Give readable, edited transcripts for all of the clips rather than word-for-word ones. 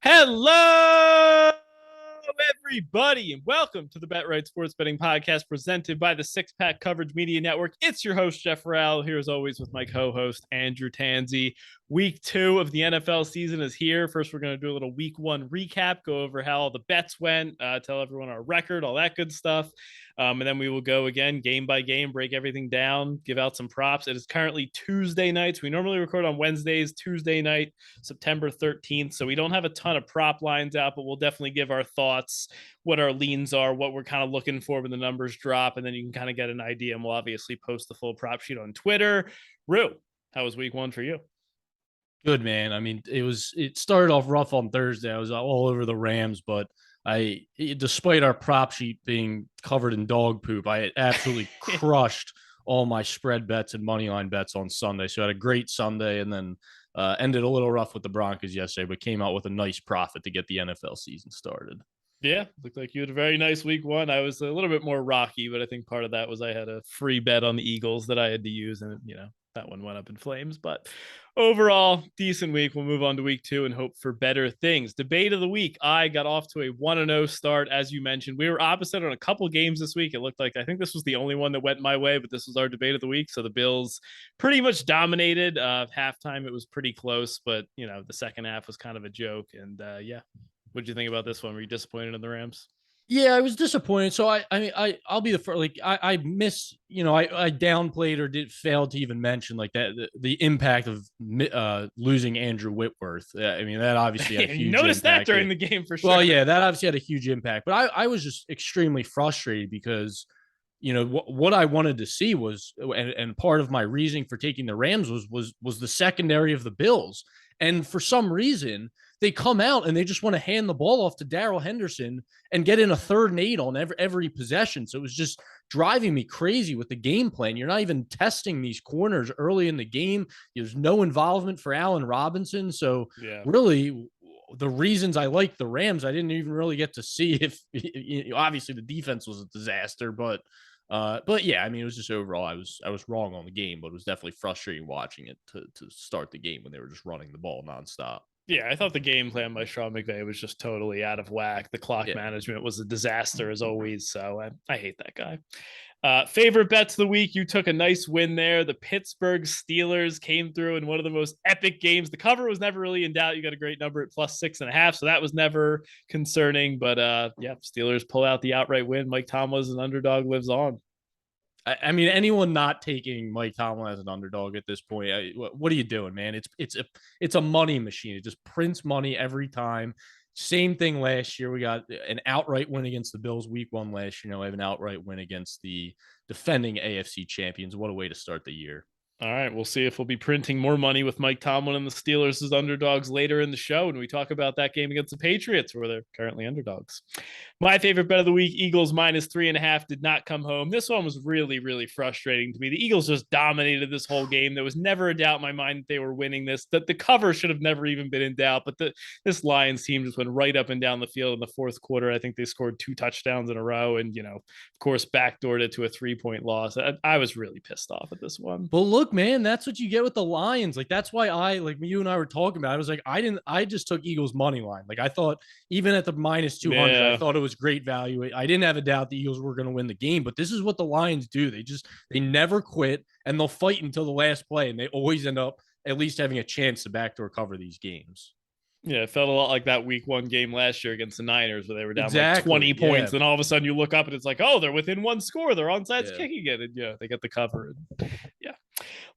Hello, everybody, and welcome to the Bet Right Sports Betting Podcast presented by the Six Pack Coverage Media Network. It's your host, Jeff Rowell, here as always with my co-host, Andrew Tanzi. Week 2 of the NFL season is here. First, we're going to do a little week 1 recap, go over how all the bets went, tell everyone our record, all that good stuff. And then we will go again game by game, break everything down, give out some props. It is currently Tuesday nights. We normally record on Wednesdays, Tuesday night, September 13th. So we don't have a ton of prop lines out, but we'll definitely give our thoughts, what our leans are, what we're kind of looking for when the numbers drop. And then you can kind of get an idea. And we'll obviously post the full prop sheet on Twitter. Rue, how was week 1 for you? Good, man. I mean, it started off rough on Thursday. I was all over the Rams, but despite our prop sheet being covered in dog poop, I absolutely crushed all my spread bets and money line bets on Sunday. So I had a great Sunday, and then ended a little rough with the Broncos yesterday, but came out with a nice profit to get the NFL season started. Yeah, looked like you had a very nice week 1. I was a little bit more rocky, but I think part of that was I had a free bet on the Eagles that I had to use, and that one went up in flames. But overall, decent week. We'll move on to week 2 and hope for better things. Debate of the week. I got off to a 1-0 start, as you mentioned. We were opposite on a couple games this week. It looked like I think this was the only one that went my way, but this was our debate of the week. So the Bills pretty much dominated. Halftime, it was pretty close, but the second half was kind of a joke. And yeah. What did you think about this one? Were you disappointed in the Rams? Yeah, I was disappointed. So I'll be the first. Like I miss, I downplayed or did fail to even mention like that the impact of losing Andrew Whitworth. I mean that obviously had a you huge noticed that impact. during the game for sure. Well, yeah, that obviously had a huge impact. But I was just extremely frustrated because what I wanted to see was, and part of my reasoning for taking the Rams was the secondary of the Bills, and for some reason they come out and they just want to hand the ball off to Darrell Henderson and get in a 3rd and 8 on every possession. So it was just driving me crazy with the game plan. You're not even testing these corners early in the game. There's no involvement for Allen Robinson. So yeah, really, the reasons I like the Rams, I didn't even really get to see if obviously the defense was a disaster, but yeah, I mean, it was just overall, I was wrong on the game, but it was definitely frustrating watching it to start the game when they were just running the ball nonstop. yeah, I thought the game plan by Sean McVay was just totally out of whack. The clock Yeah. management was a disaster as always. So I hate that guy. Favorite bets of the week. You took a nice win there. The Pittsburgh Steelers came through in one of the most epic games. The cover was never really in doubt. You got a great number at +6.5. So that was never concerning. But yeah, Steelers pull out the outright win. Mike Tomlin as an underdog lives on. I mean, anyone not taking Mike Tomlin as an underdog at this point, what are you doing, man? It's a money machine. It just prints money every time. Same thing last year. We got an outright win against the Bills week 1 last year. I have an outright win against the defending AFC champions. What a way to start the year. All right, we'll see if we'll be printing more money with Mike Tomlin and the Steelers as underdogs later in the show when we talk about that game against the Patriots, where they're currently underdogs. My favorite bet of the week, Eagles -3.5, did not come home. This one was really, really frustrating to me. The Eagles just dominated this whole game. There was never a doubt in my mind that they were winning this, that the cover should have never even been in doubt, but this Lions team just went right up and down the field in the 4th quarter. I think they scored 2 touchdowns in a row and, of course, backdoored it to a 3-point loss. I was really pissed off at this one. But look, man, that's what you get with the Lions. Like that's why like you and I were talking about it, I was like, I just took Eagles money line. Like I thought even at the -200, yeah. I thought it was great value. I didn't have a doubt the Eagles were going to win the game, but this is what the Lions do. They never quit and they'll fight until the last play, and they always end up at least having a chance to backdoor cover these games. Yeah, it felt a lot like that week 1 game last year against the Niners where they were down like 20 points. And all of a sudden you look up and it's like, oh, they're within 1 score. They're onside kicking it. And they get the cover. Yeah.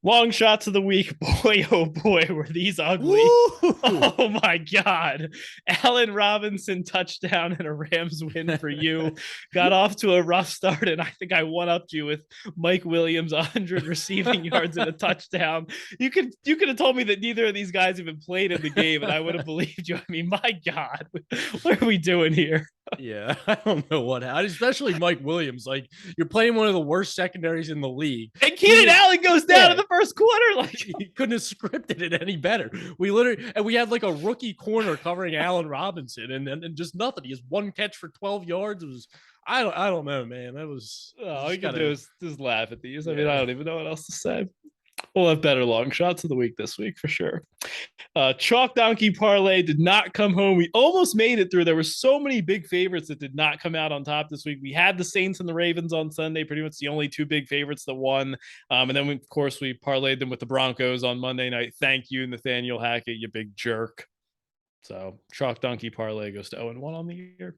Long shots of the week. Boy, oh boy, were these ugly. Oh my God. Allen Robinson touchdown and a Rams win for you. Got off to a rough start, and I think I one-upped you with Mike Williams, 100 receiving yards and a touchdown. You could have told me that neither of these guys even played in the game, and I would have believed you. I mean, my God, what are we doing here? Yeah, I don't know what happened, especially Mike Williams. Like, you're playing one of the worst secondaries in the league. And Keenan Allen goes down in the first quarter. Like, he couldn't have scripted it any better. We had like a rookie corner covering Allen Robinson, and just nothing. He has 1 catch for 12 yards. It was, I don't know, man. That was all you can do is just laugh at these. I mean, I don't even know what else to say. We'll have better long shots of the week this week for sure. Chalk Donkey Parlay did not come home. We almost made it through. There were so many big favorites that did not come out on top this week. We had the Saints and the Ravens on Sunday, pretty much the only two big favorites that won. And then, of course, we parlayed them with the Broncos on Monday night. Thank you, Nathaniel Hackett, you big jerk. So Chalk Donkey Parlay goes to 0-1 on the year.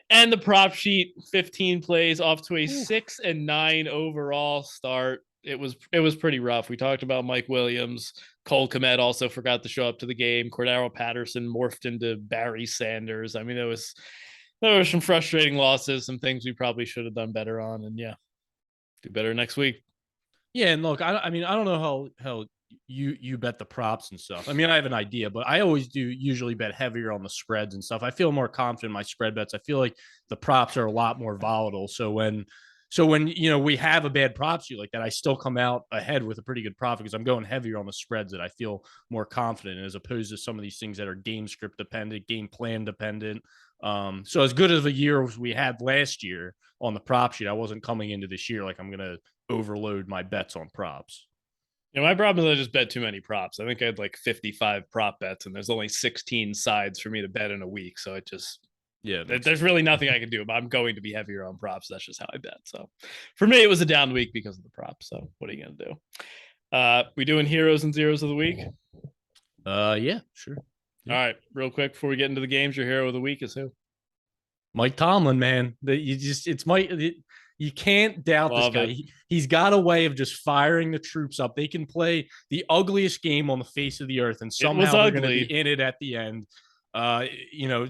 And the prop sheet, 15 plays off to a 6-9 overall start. It was pretty rough. We talked about Mike Williams. Cole Kmet also forgot to show up to the game. Cordero Patterson morphed into Barry Sanders. I mean, there were some frustrating losses, some things we probably should have done better on. And yeah, do better next week. Yeah, and look, I mean, I don't know how you bet the props and stuff. I mean, I have an idea, but I always do usually bet heavier on the spreads and stuff. I feel more confident in my spread bets. I feel like the props are a lot more volatile. So when we have a bad prop sheet like that, I still come out ahead with a pretty good profit because I'm going heavier on the spreads that I feel more confident in, as opposed to some of these things that are game script dependent, game plan dependent. So as good as a year as we had last year on the prop sheet, I wasn't coming into this year like I'm going to overload my bets on props. My problem is I just bet too many props. I think I had like 55 prop bets, and there's only 16 sides for me to bet in a week. So it just there's really nothing I can do. But I'm going to be heavier on props. That's just how I bet. So for me, it was a down week because of the props. So what are you gonna do? We doing heroes and zeros of the week? Yeah, sure. Yeah. All right, real quick before we get into the games, your hero of the week is who? Mike Tomlin, man. You can't doubt this guy. He's got a way of just firing the troops up. They can play the ugliest game on the face of the earth, and somehow they're going to be in it at the end.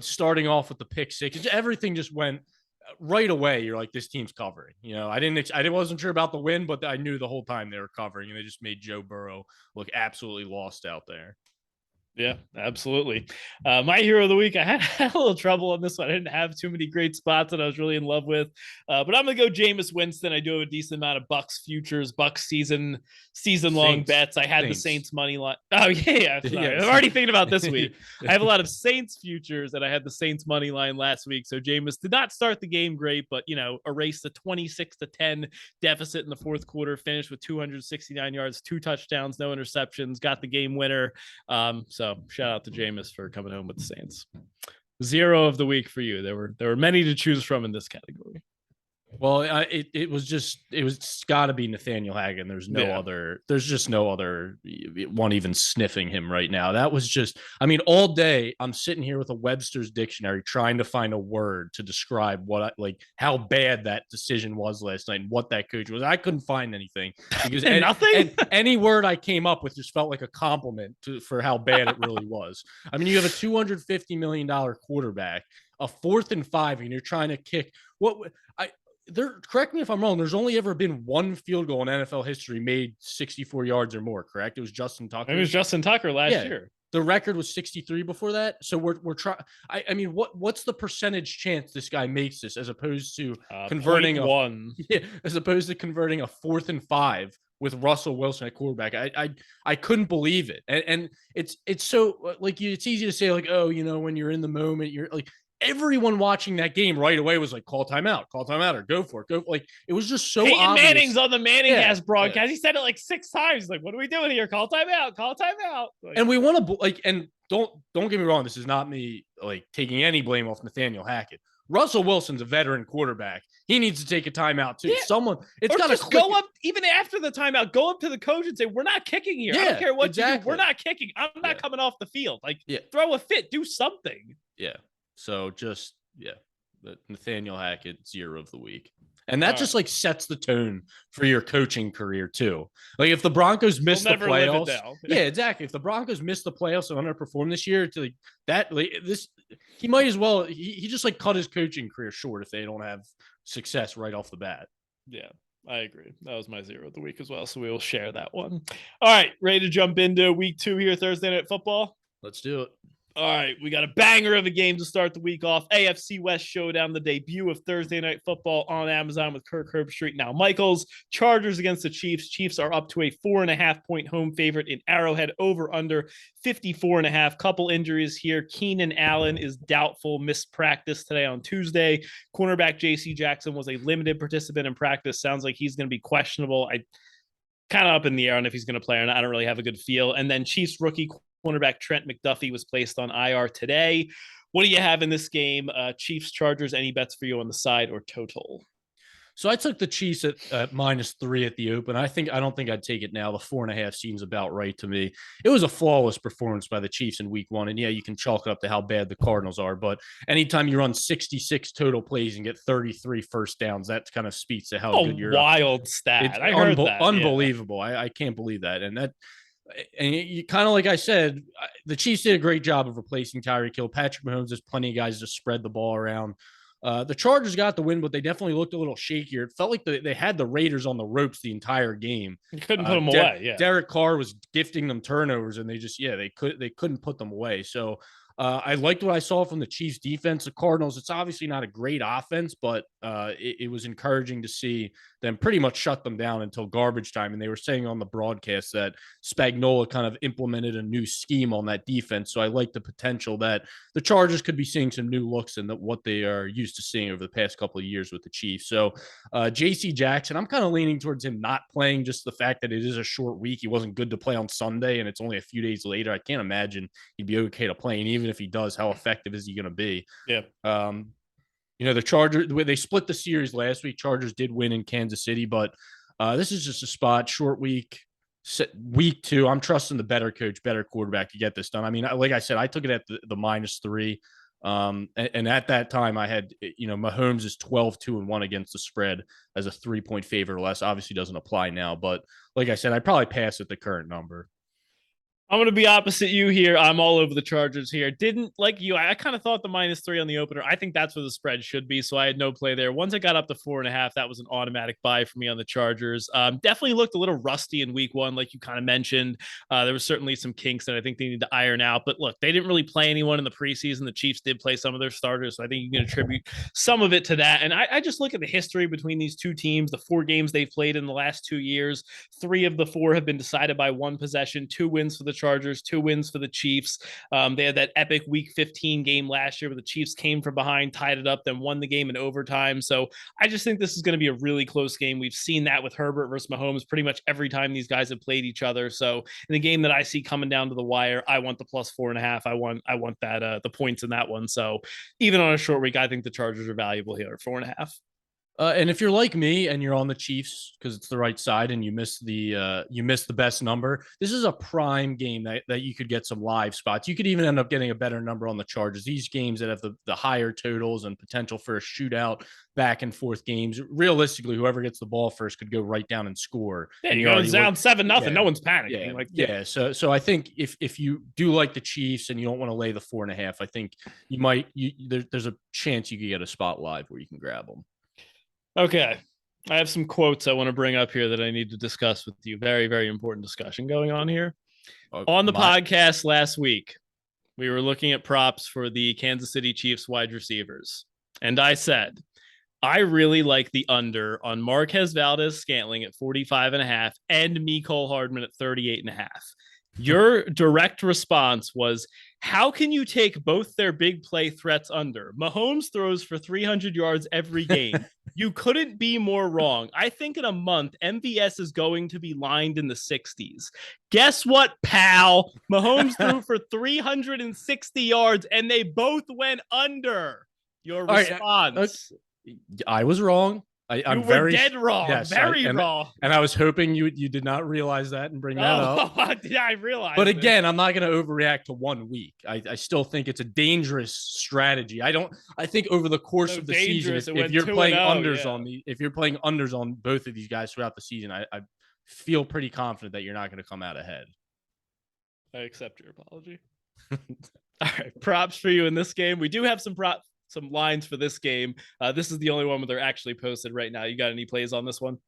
Starting off with the pick six, everything just went right away. You're like, this team's covering. I wasn't sure about the win, but I knew the whole time they were covering, and they just made Joe Burrow look absolutely lost out there. Yeah, absolutely. My hero of the week, I had a little trouble on this one. I didn't have too many great spots that I was really in love with, but I'm gonna go Jameis Winston. I do have a decent amount of Bucs futures, Bucs season long bets. I had the Saints money line. Oh yeah, sorry. I'm already thinking about this week. I have a lot of Saints futures, and I had the Saints money line last week. So Jameis did not start the game great, but erased the 26-10 deficit in the fourth quarter. Finished with 269 yards, 2 touchdowns, no interceptions. Got the game winner. So shout out to Jameis for coming home with the Saints. Zero of the week for you. There were many to choose from in this category. Well, it was got to be Nathaniel Hagen. There's just no other one even sniffing him right now. That was just, I mean, all day I'm sitting here with a Webster's dictionary trying to find a word to describe how bad that decision was last night and what that coach was. I couldn't find anything because nothing. And any word I came up with just felt like a compliment for how bad it really was. I mean, you have a $250 million quarterback, a 4th and 5, and you're trying to kick correct me if I'm wrong, there's only ever been one field goal in NFL history made 64 yards or more, correct? It was Justin Tucker. It was Justin Tucker last year. The record was 63 before that. So we're trying. I mean, what's the percentage chance this guy makes this as opposed to converting 1? As opposed to converting a 4th and 5 with Russell Wilson at quarterback? I couldn't believe it. And it's so it's easy to say when you're in the moment, you're like, everyone watching that game right away was like, call timeout, or go for it. It was just so Peyton obvious. Manning's on the Manning-cast broadcast. Yeah. He said it like 6 times. Like, what are we doing here? Call timeout. And we want to and don't get me wrong. This is not me taking any blame off Nathaniel Hackett. Russell Wilson's a veteran quarterback. He needs to take a timeout too. Yeah. It's got to go up even after the timeout. Go up to the coach and say, "We're not kicking here. I don't care what you do. We're not kicking. I'm not coming off the field. Throw a fit. Do something." Yeah. So Nathaniel Hackett, 0 of the week. And that just sets the tone for your coaching career too. If the Broncos miss the playoffs, yeah, exactly. If the Broncos miss the playoffs and underperform this year, he might as well. He just cut his coaching career short if they don't have success right off the bat. Yeah, I agree. That was my 0 of the week as well. So we will share that one. All right, ready to jump into week 2 here, Thursday Night Football? Let's do it. All right, we got a banger of a game to start the week off. AFC West Showdown, the debut of Thursday Night Football on Amazon with Kirk Herbstreit. Now, Michaels, Chargers against the Chiefs. Chiefs are up to a 4.5-point home favorite in Arrowhead, over under 54.5. Couple injuries here. Keenan Allen is doubtful, missed practice today on Tuesday. Cornerback J.C. Jackson was a limited participant in practice. Sounds like he's going to be questionable. kind of up in the air on if he's going to play or not. I don't really have a good feel. And then Chiefs rookie cornerback Trent McDuffie was placed on IR today. What do you have in this game? Chiefs, Chargers, any bets for you on the side or total? So I took the Chiefs at -3 at the open. I don't think I'd take it now. The 4.5 seems about right to me. It was a flawless performance by the Chiefs in week one. And yeah, you can chalk it up to how bad the Cardinals are. But anytime you run 66 total plays and get 33 first downs, that kind of speaks to how good you're. Wild stat. I heard that. Unbelievable. Yeah. I can't believe that. And you kind of, like I said, the Chiefs did a great job of replacing Tyreek Hill. Patrick Mahomes has plenty of guys to spread the ball around. The Chargers got the win, but they definitely looked a little shakier. It felt like they had the Raiders on the ropes the entire game. You couldn't put them away. Yeah, Derek Carr was gifting them turnovers, and they couldn't put them away. So I liked what I saw from the Chiefs defense. The Cardinals, it's obviously not a great offense, but it was encouraging to see them pretty much shut them down until garbage time. And they were saying on the broadcast that Spagnuolo kind of implemented a new scheme on that defense. So I like the potential that the Chargers could be seeing some new looks in what they are used to seeing over the past couple of years with the Chiefs. So J.C. Jackson, I'm kind of leaning towards him not playing, just the fact that it is a short week. He wasn't good to play on Sunday, and it's only a few days later. I can't imagine he'd be okay to play. And even if he does, how effective is he going to be? Yeah. The Chargers, they split the series last week. Chargers did win in Kansas City, but this is just a spot, short week, week two. I'm trusting the better coach, better quarterback to get this done. I mean, like I said, I took it at the -3. And at that time I had, Mahomes is 12-2-1 against the spread as a 3-point favorite or less. Obviously doesn't apply now, but like I said, I'd probably pass at the current number. I'm going to be opposite you here. I'm all over the Chargers here. Didn't like you. I kind of thought the -3 on the opener. I think that's where the spread should be. So I had no play there. Once it got up to 4.5, that was an automatic buy for me on the Chargers. Definitely looked a little rusty in week one, like you kind of mentioned. There was certainly some kinks that I think they need to iron out. But look, they didn't really play anyone in the preseason. The Chiefs did play some of their starters. So I think you can attribute some of it to that. And I just look at the history between these two teams, the 4 games they've played in the last 2 years. 3 of the 4 have been decided by 1 possession, 2 wins for the Chargers, 2 wins for the Chiefs. They had that epic week 15 game last year where the Chiefs came from behind, tied it up, then won the game in overtime. So I just think this is going to be a really close game. We've seen that with Herbert versus Mahomes pretty much every time these guys have played each other. So in the game that I see coming down to the wire, I want the +4.5. I want that the points in that one. So even on a short week, I think the Chargers are valuable here at 4.5. And if you're like me and you're on the Chiefs because it's the right side and you missed the best number, this is a prime game that you could get some live spots. You could even end up getting a better number on the Chargers. These games that have the higher totals and potential for a shootout, back and forth games. Realistically, whoever gets the ball first could go right down and score. Yeah, you're going down 7-0. Yeah. No one's panicking. So I think if you do like the Chiefs and you don't want to lay the 4.5, I think there's a chance you could get a spot live where you can grab them. Okay. I have some quotes I want to bring up here that I need to discuss with you. Very, very important discussion going on here. On the podcast last week, we were looking at props for the Kansas City Chiefs wide receivers. And I said, I really like the under on Marquez Valdez-Scantling at 45.5 and Mecole Hardman at 38.5. Your direct response was, how can you take both their big play threats under? Mahomes throws for 300 yards every game. You couldn't be more wrong. I think in a month, MVS is going to be lined in the 60s. Guess what, pal? Mahomes threw for 360 yards, and they both went under. Your response. I was wrong. I'm very dead wrong. Yes, very wrong. And I was hoping you did not realize that and bring that up. I realized. But again, I'm not going to overreact to 1 week. I still think it's a dangerous strategy. I think over the course of the season, if you're playing unders on both of these guys throughout the season, I feel pretty confident that you're not going to come out ahead. I accept your apology. All right, props for you in this game. We do have some lines for this game. This is the only one where they're actually posted right now. You got any plays on this one?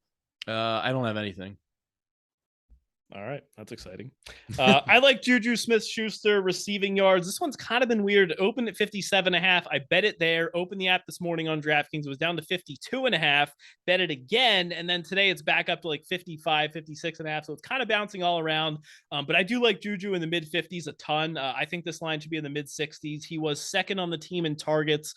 I don't have anything. All right. That's exciting. I like Juju Smith-Schuster receiving yards. This one's kind of been weird. It opened at 57.5. I bet it there. Opened the app this morning on DraftKings. It was down to 52.5. Bet it again. And then today it's back up to like 55, 56.5. So it's kind of bouncing all around. But I do like Juju in the mid-50s a ton. I think this line should be in the mid-60s. He was second on the team in targets.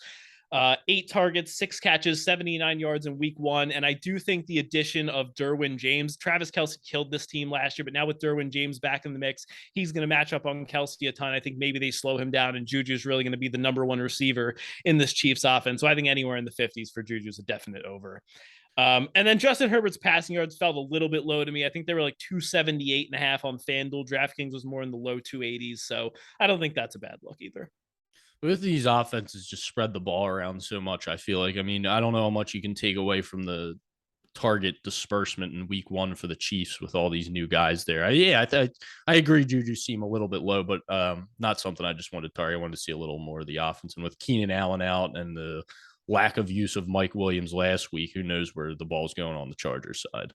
8 targets, 6 catches, 79 yards in week 1. And I do think the addition of Derwin James, Travis Kelce killed this team last year, but now with Derwin James back in the mix, he's going to match up on Kelce a ton. I think maybe they slow him down, and Juju's really going to be the number 1 receiver in this Chiefs offense. So I think anywhere in the 50s for Juju is a definite over. And then Justin Herbert's passing yards felt a little bit low to me. I think they were like 278.5 on FanDuel. DraftKings was more in the low 280s. So I don't think that's a bad look either. With these offenses just spread the ball around so much, I feel like, I mean, I don't know how much you can take away from the target disbursement in week 1 for the Chiefs with all these new guys there. I agree Juju seem a little bit low, but not something I just wanted to target. I wanted to see a little more of the offense. And with Keenan Allen out and the lack of use of Mike Williams last week, who knows where the ball's going on the Chargers side.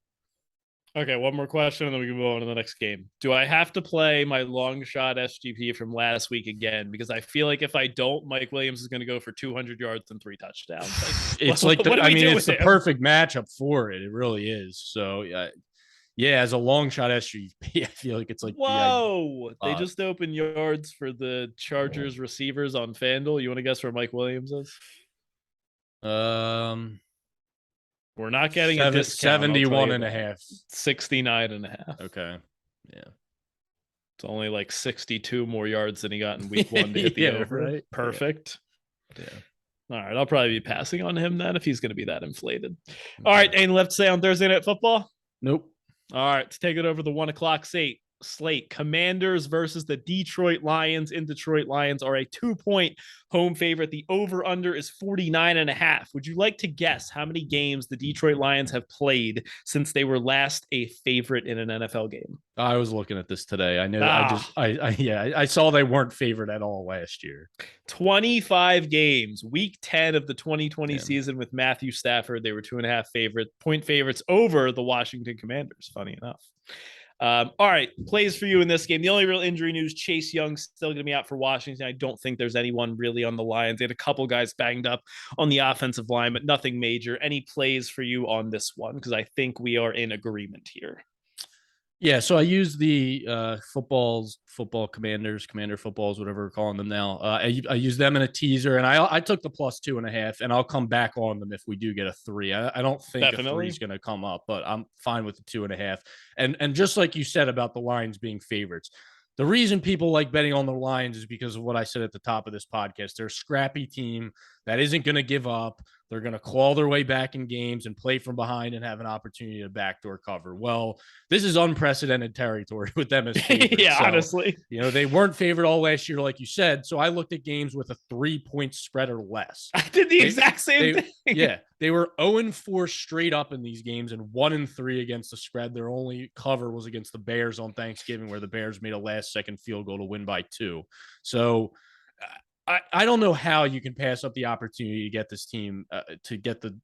Okay, one more question, and then we can move on to the next game. Do I have to play my long shot SGP from last week again? Because I feel like if I don't, Mike Williams is going to go for 200 yards and 3 touchdowns. It's the perfect matchup for it. It really is. So, yeah, as a long shot SGP, I feel like it's like, whoa, they just opened yards for the Chargers receivers on FanDuel. You want to guess where Mike Williams is? We're not getting a discount. 71.5. 69.5. Okay. Yeah. It's only like 62 more yards than he got in week 1 to hit the over. Right? Perfect. Yeah. All right. I'll probably be passing on him then if he's going to be that inflated. Okay. All right. Anything left to say on Thursday Night Football? Nope. All right. To take it over the 1 o'clock slate, Commanders versus the Detroit Lions. In Detroit, Lions are a 2-point home favorite. The over-under is 49.5. Would you like to guess how many games the Detroit Lions have played since they were last a favorite in an NFL game? I was looking at this today. I know. I saw they weren't favored at all last year. 25 games. Week 10 of the 2020 season with Matthew Stafford. They were 2.5 point favorites over the Washington Commanders. Funny enough. All right, plays for you in this game. The only real injury news, Chase Young's still going to be out for Washington. I don't think there's anyone really on the Lions. They had a couple guys banged up on the offensive line, but nothing major. Any plays for you on this one? Because I think we are in agreement here. Yeah, so I use the commander footballs, whatever we're calling them now. I use them in a teaser, and I took the +2.5, and I'll come back on them if we do get a 3. I don't think a 3 is going to come up, but I'm fine with the 2.5. And just like you said about the Lions being favorites, the reason people like betting on the Lions is because of what I said at the top of this podcast. They're a scrappy team that isn't going to give up. They're going to claw their way back in games and play from behind and have an opportunity to backdoor cover. Well, this is unprecedented territory with them as favorites. Yeah, so, honestly. They weren't favored all last year, like you said. So I looked at games with a 3-point spread or less. I did the exact same thing. Yeah, they were 0-4 straight up in these games and 1-3 against the spread. Their only cover was against the Bears on Thanksgiving, where the Bears made a last-second field goal to win by 2. So I don't know how you can pass up the opportunity to get this team to get the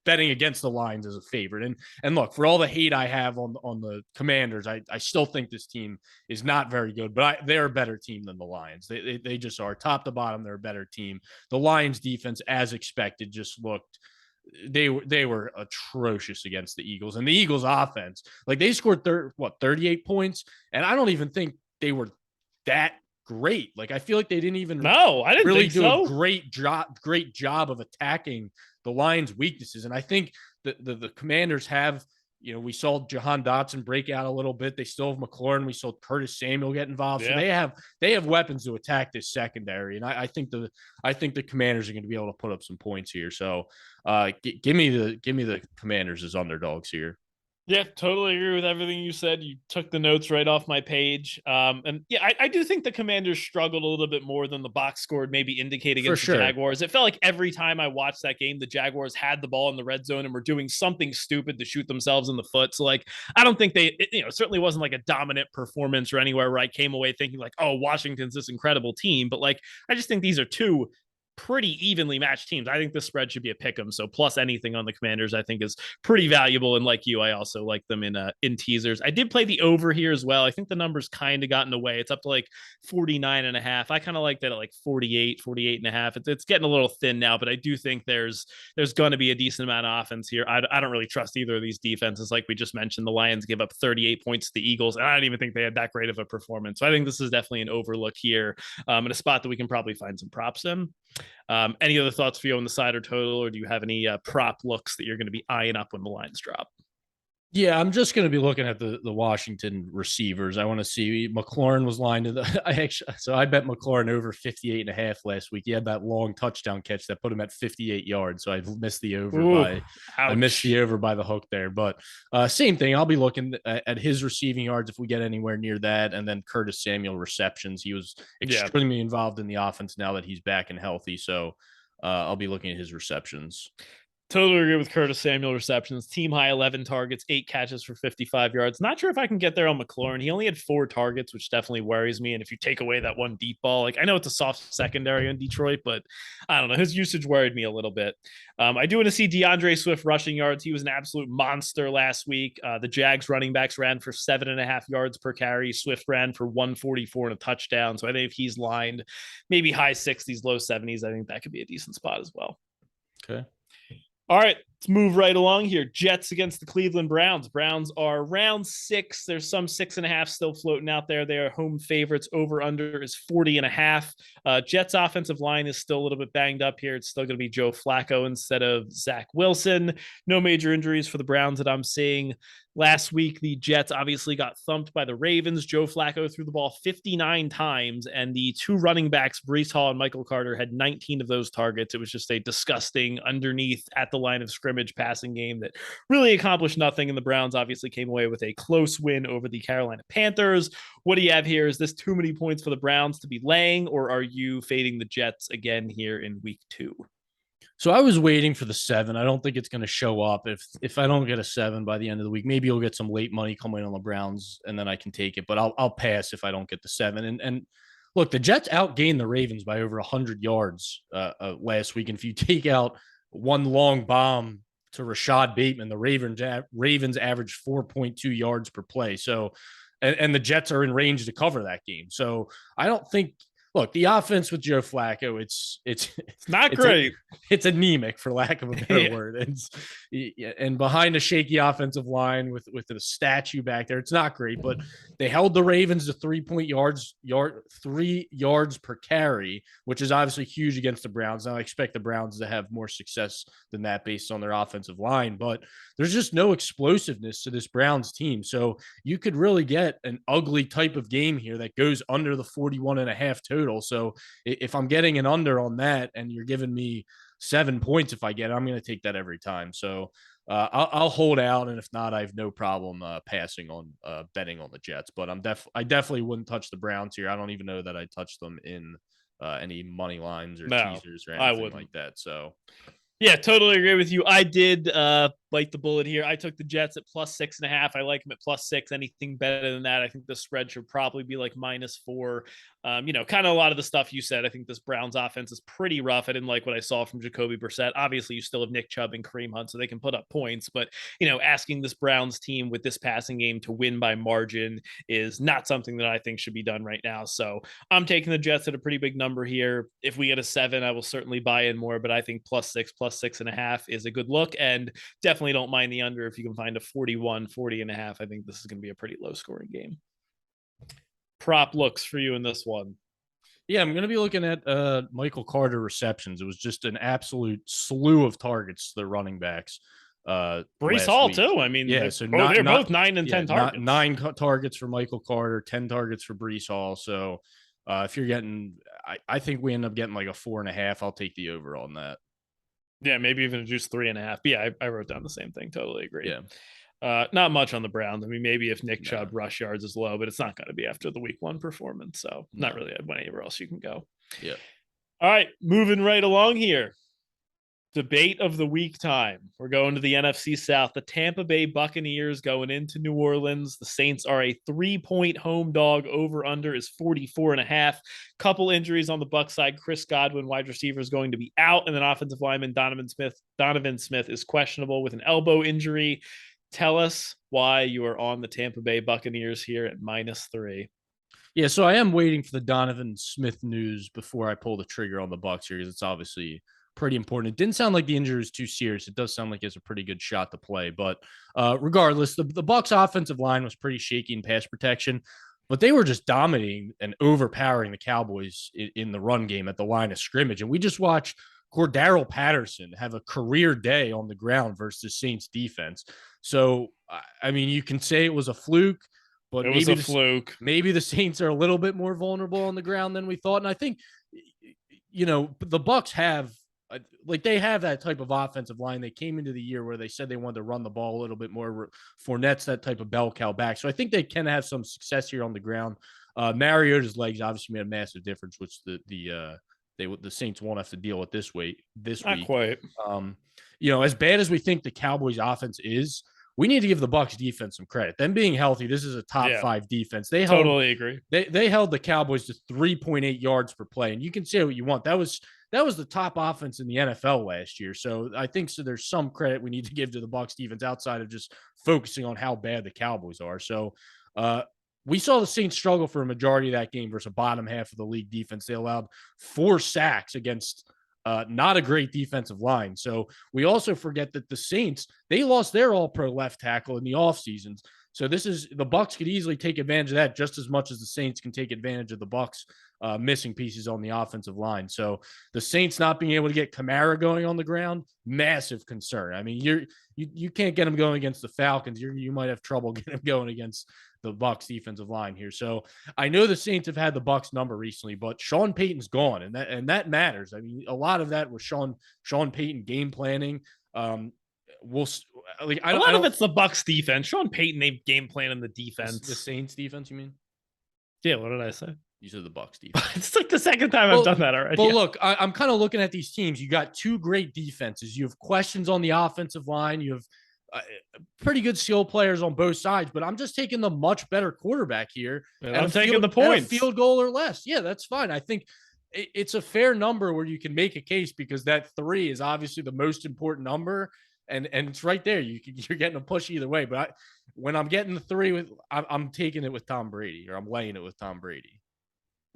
betting against the Lions as a favorite. And look, for all the hate I have on the Commanders, I still think this team is not very good, but they're a better team than the Lions. They just are top to bottom. They're a better team. The Lions defense, as expected, just looked. They were atrocious against the Eagles, and the Eagles offense, like they scored 38 points, and I don't even think they were that great. Like I feel like they didn't even really do a great job of attacking the Lions' weaknesses. And I think the Commanders have, we saw Jahan Dotson break out a little bit. They still have McLaurin. We saw Curtis Samuel get involved. Yeah. So they have weapons to attack this secondary. And I think the Commanders are going to be able to put up some points here. So give me the Commanders as underdogs here. Yeah, totally agree with everything you said. You took the notes right off my page. And yeah, I do think the Commanders struggled a little bit more than the box score maybe indicate against the Jaguars. It felt like every time I watched that game, the Jaguars had the ball in the red zone and were doing something stupid to shoot themselves in the foot. So like, I don't think it certainly wasn't like a dominant performance or anywhere where I came away thinking like, oh, Washington's this incredible team. But like, I just think these are two pretty evenly matched teams. I think the spread should be a pick 'em. So plus anything on the Commanders, I think is pretty valuable. And like you, I also like them in teasers. I did play the over here as well. I think the numbers kind of gotten away. It's up to like 49.5. I kind of like that at like 48.5. It's getting a little thin now, but I do think there's going to be a decent amount of offense here. I don't really trust either of these defenses. Like we just mentioned, the Lions give up 38 points to the Eagles, and I don't even think they had that great of a performance. So I think this is definitely an overlook here in a spot that we can probably find some props in. Any other thoughts for you on the side or total, or do you have any prop looks that you're going to be eyeing up when the lines drop? Yeah, I'm just going to be looking at the Washington receivers. I want to see McLaurin was lined to so I bet McLaurin over 58.5 last week. He had that long touchdown catch that put him at 58 yards. So I missed the over I missed the over by the hook there. But same thing. I'll be looking at his receiving yards if we get anywhere near that. And then Curtis Samuel receptions. He was extremely involved in the offense now that he's back and healthy. So I'll be looking at his receptions. Totally agree with Curtis Samuel receptions. Team high 11 targets, 8 catches for 55 yards. Not sure if I can get there on McLaurin. He only had 4 targets, which definitely worries me. And if you take away that one deep ball, like I know it's a soft secondary in Detroit, but I don't know. His usage worried me a little bit. I do want to see DeAndre Swift rushing yards. He was an absolute monster last week. The Jags running backs ran for 7.5 yards per carry. Swift ran for 144 and a touchdown. So I think if he's lined maybe high 60s, low 70s, I think that could be a decent spot as well. Okay. All right, let's move right along here. Jets against the Cleveland Browns. Browns are round 6. There's some 6.5 still floating out there. They are home favorites. Over under is 40.5. Jets offensive line is still a little bit banged up here. It's still going to be Joe Flacco instead of Zach Wilson. No major injuries for the Browns that I'm seeing. Last week, the Jets obviously got thumped by the Ravens. Joe Flacco threw the ball 59 times, and the 2 running backs, Breece Hall and Michael Carter, had 19 of those targets. It was just a disgusting underneath at the line of scrimmage passing game that really accomplished nothing, and the Browns obviously came away with a close win over the Carolina Panthers. What do you have here? Is this too many points for the Browns to be laying, or are you fading the Jets again here in week 2? So I was waiting for the 7. I don't think it's going to show up. If I don't get a 7 by the end of the week, maybe you'll get some late money coming on the Browns, and then I can take it. But I'll pass if I don't get the 7. And look, the Jets outgained the Ravens by over 100 yards last week. And if you take out one long bomb to Rashad Bateman, the Ravens averaged 4.2 yards per play. So, and the Jets are in range to cover that game. So I don't think. Look, the offense with Joe Flacco, it's not great. It's anemic, for lack of a better word. And behind a shaky offensive line with a statue back there, it's not great. But they held the Ravens to 3 yards per carry, which is obviously huge against the Browns. Now I expect the Browns to have more success than that based on their offensive line, but there's just no explosiveness to this Browns team. So you could really get an ugly type of game here that goes under the 41.5 total. So if I'm getting an under on that and you're giving me 7 points, if I get it, I'm going to take that every time. So I'll hold out. And if not, I have no problem passing on betting on the Jets, but I definitely wouldn't touch the Browns here. I don't even know that I touched them in any money lines or teasers or anything like that. So yeah, totally agree with you. I did bite the bullet here. I took the Jets at +6.5. I like them at +6. Anything better than that, I think the spread should probably be like -4. Kind of a lot of the stuff you said. I think this Browns offense is pretty rough. I didn't like what I saw from Jacoby Brissett. Obviously, you still have Nick Chubb and Kareem Hunt, so they can put up points. But, asking this Browns team with this passing game to win by margin is not something that I think should be done right now. So I'm taking the Jets at a pretty big number here. If we get a 7, I will certainly buy in more. But I think +6, +6.5 is a good look. And definitely don't mind the under if you can find a 40.5. I think this is going to be a pretty low scoring game. Prop looks for you in this one. Yeah, I'm going to be looking at Michael Carter receptions. It was just an absolute slew of targets to the running backs. Breece Hall too. I mean, yeah, they're both 9 and 10 targets. 9 targets for Michael Carter, 10 targets for Breece Hall. So if you're getting, I think we end up getting like a 4.5. I'll take the over on that. Yeah, maybe even just 3.5. Yeah, I wrote down the same thing. Totally agree. Yeah. Not much on the Browns. I mean, maybe if Nick Chubb rush yards is low, but it's not going to be after the week 1 performance. So not really anywhere else you can go. Yeah. All right, moving right along here. Debate of the week time. We're going to the NFC South. The Tampa Bay Buccaneers going into New Orleans. The Saints are a 3-point home dog. Over under is 44.5. Couple injuries on the Bucs side. Chris Godwin, wide receiver, is going to be out, and then offensive lineman Donovan Smith is questionable with an elbow injury. Tell us why you are on the Tampa Bay Buccaneers here at -3. Yeah, so I am waiting for the Donovan Smith news before I pull the trigger on the Bucs here, because it's obviously pretty important. It didn't sound like the injury was too serious. It does sound like he has a pretty good shot to play. But regardless, the Bucs offensive line was pretty shaky in pass protection. but they were just dominating and overpowering the Cowboys in the run game at the line of scrimmage. And we just watched Cordero Patterson have a career day on the ground versus the Saints defense. So, I mean, you can say it was a fluke, but it was a fluke. Maybe the Saints are a little bit more vulnerable on the ground than we thought. And I think, the Bucs have, like, they have that type of offensive line. They came into the year where they said they wanted to run the ball a little bit more. Fournette's that type of bell cow back. So I think they can have some success here on the ground. Mariota's legs obviously made a massive difference, which the Saints won't have to deal with this week. Not quite. As bad as we think the Cowboys offense is, we need to give the Bucs defense some credit. Them being healthy, this is a top 5 defense. They totally agree. They held the Cowboys to 3.8 yards per play, and you can say what you want. That was the top offense in the NFL last year. So I think there's some credit we need to give to the Bucs defense outside of just focusing on how bad the Cowboys are. So we saw the Saints struggle for a majority of that game versus a bottom half of the league defense. They allowed 4 sacks against not a great defensive line. So we also forget that the Saints, they lost their all-pro left tackle in the offseason. So the Bucs could easily take advantage of that just as much as the Saints can take advantage of the Bucs missing pieces on the offensive line. So the Saints not being able to get Kamara going on the ground, massive concern. I mean, you can't get him going against the Falcons. You might have trouble getting him going against the Bucs defensive line here. So I know the Saints have had the Bucs number recently, but Sean Payton's gone, and that matters. I mean, a lot of that was Sean Payton game planning. A lot of it's the Bucs defense. Sean Payton, they game plan in the defense. The Saints defense, you mean? Yeah, what did I say? You said the Bucs defense. It's like the second time I've done that already. But look, I'm kind of looking at these teams. You got 2 great defenses. You have questions on the offensive line. You have pretty good skill players on both sides, but I'm just taking the much better quarterback here. And I'm taking the points. Field goal or less. Yeah, that's fine. I think it's a fair number where you can make a case because that 3 is obviously the most important number. And it's right there. You're getting a push either way. But when I'm getting the 3, I'm taking it with Tom Brady, or I'm laying it with Tom Brady.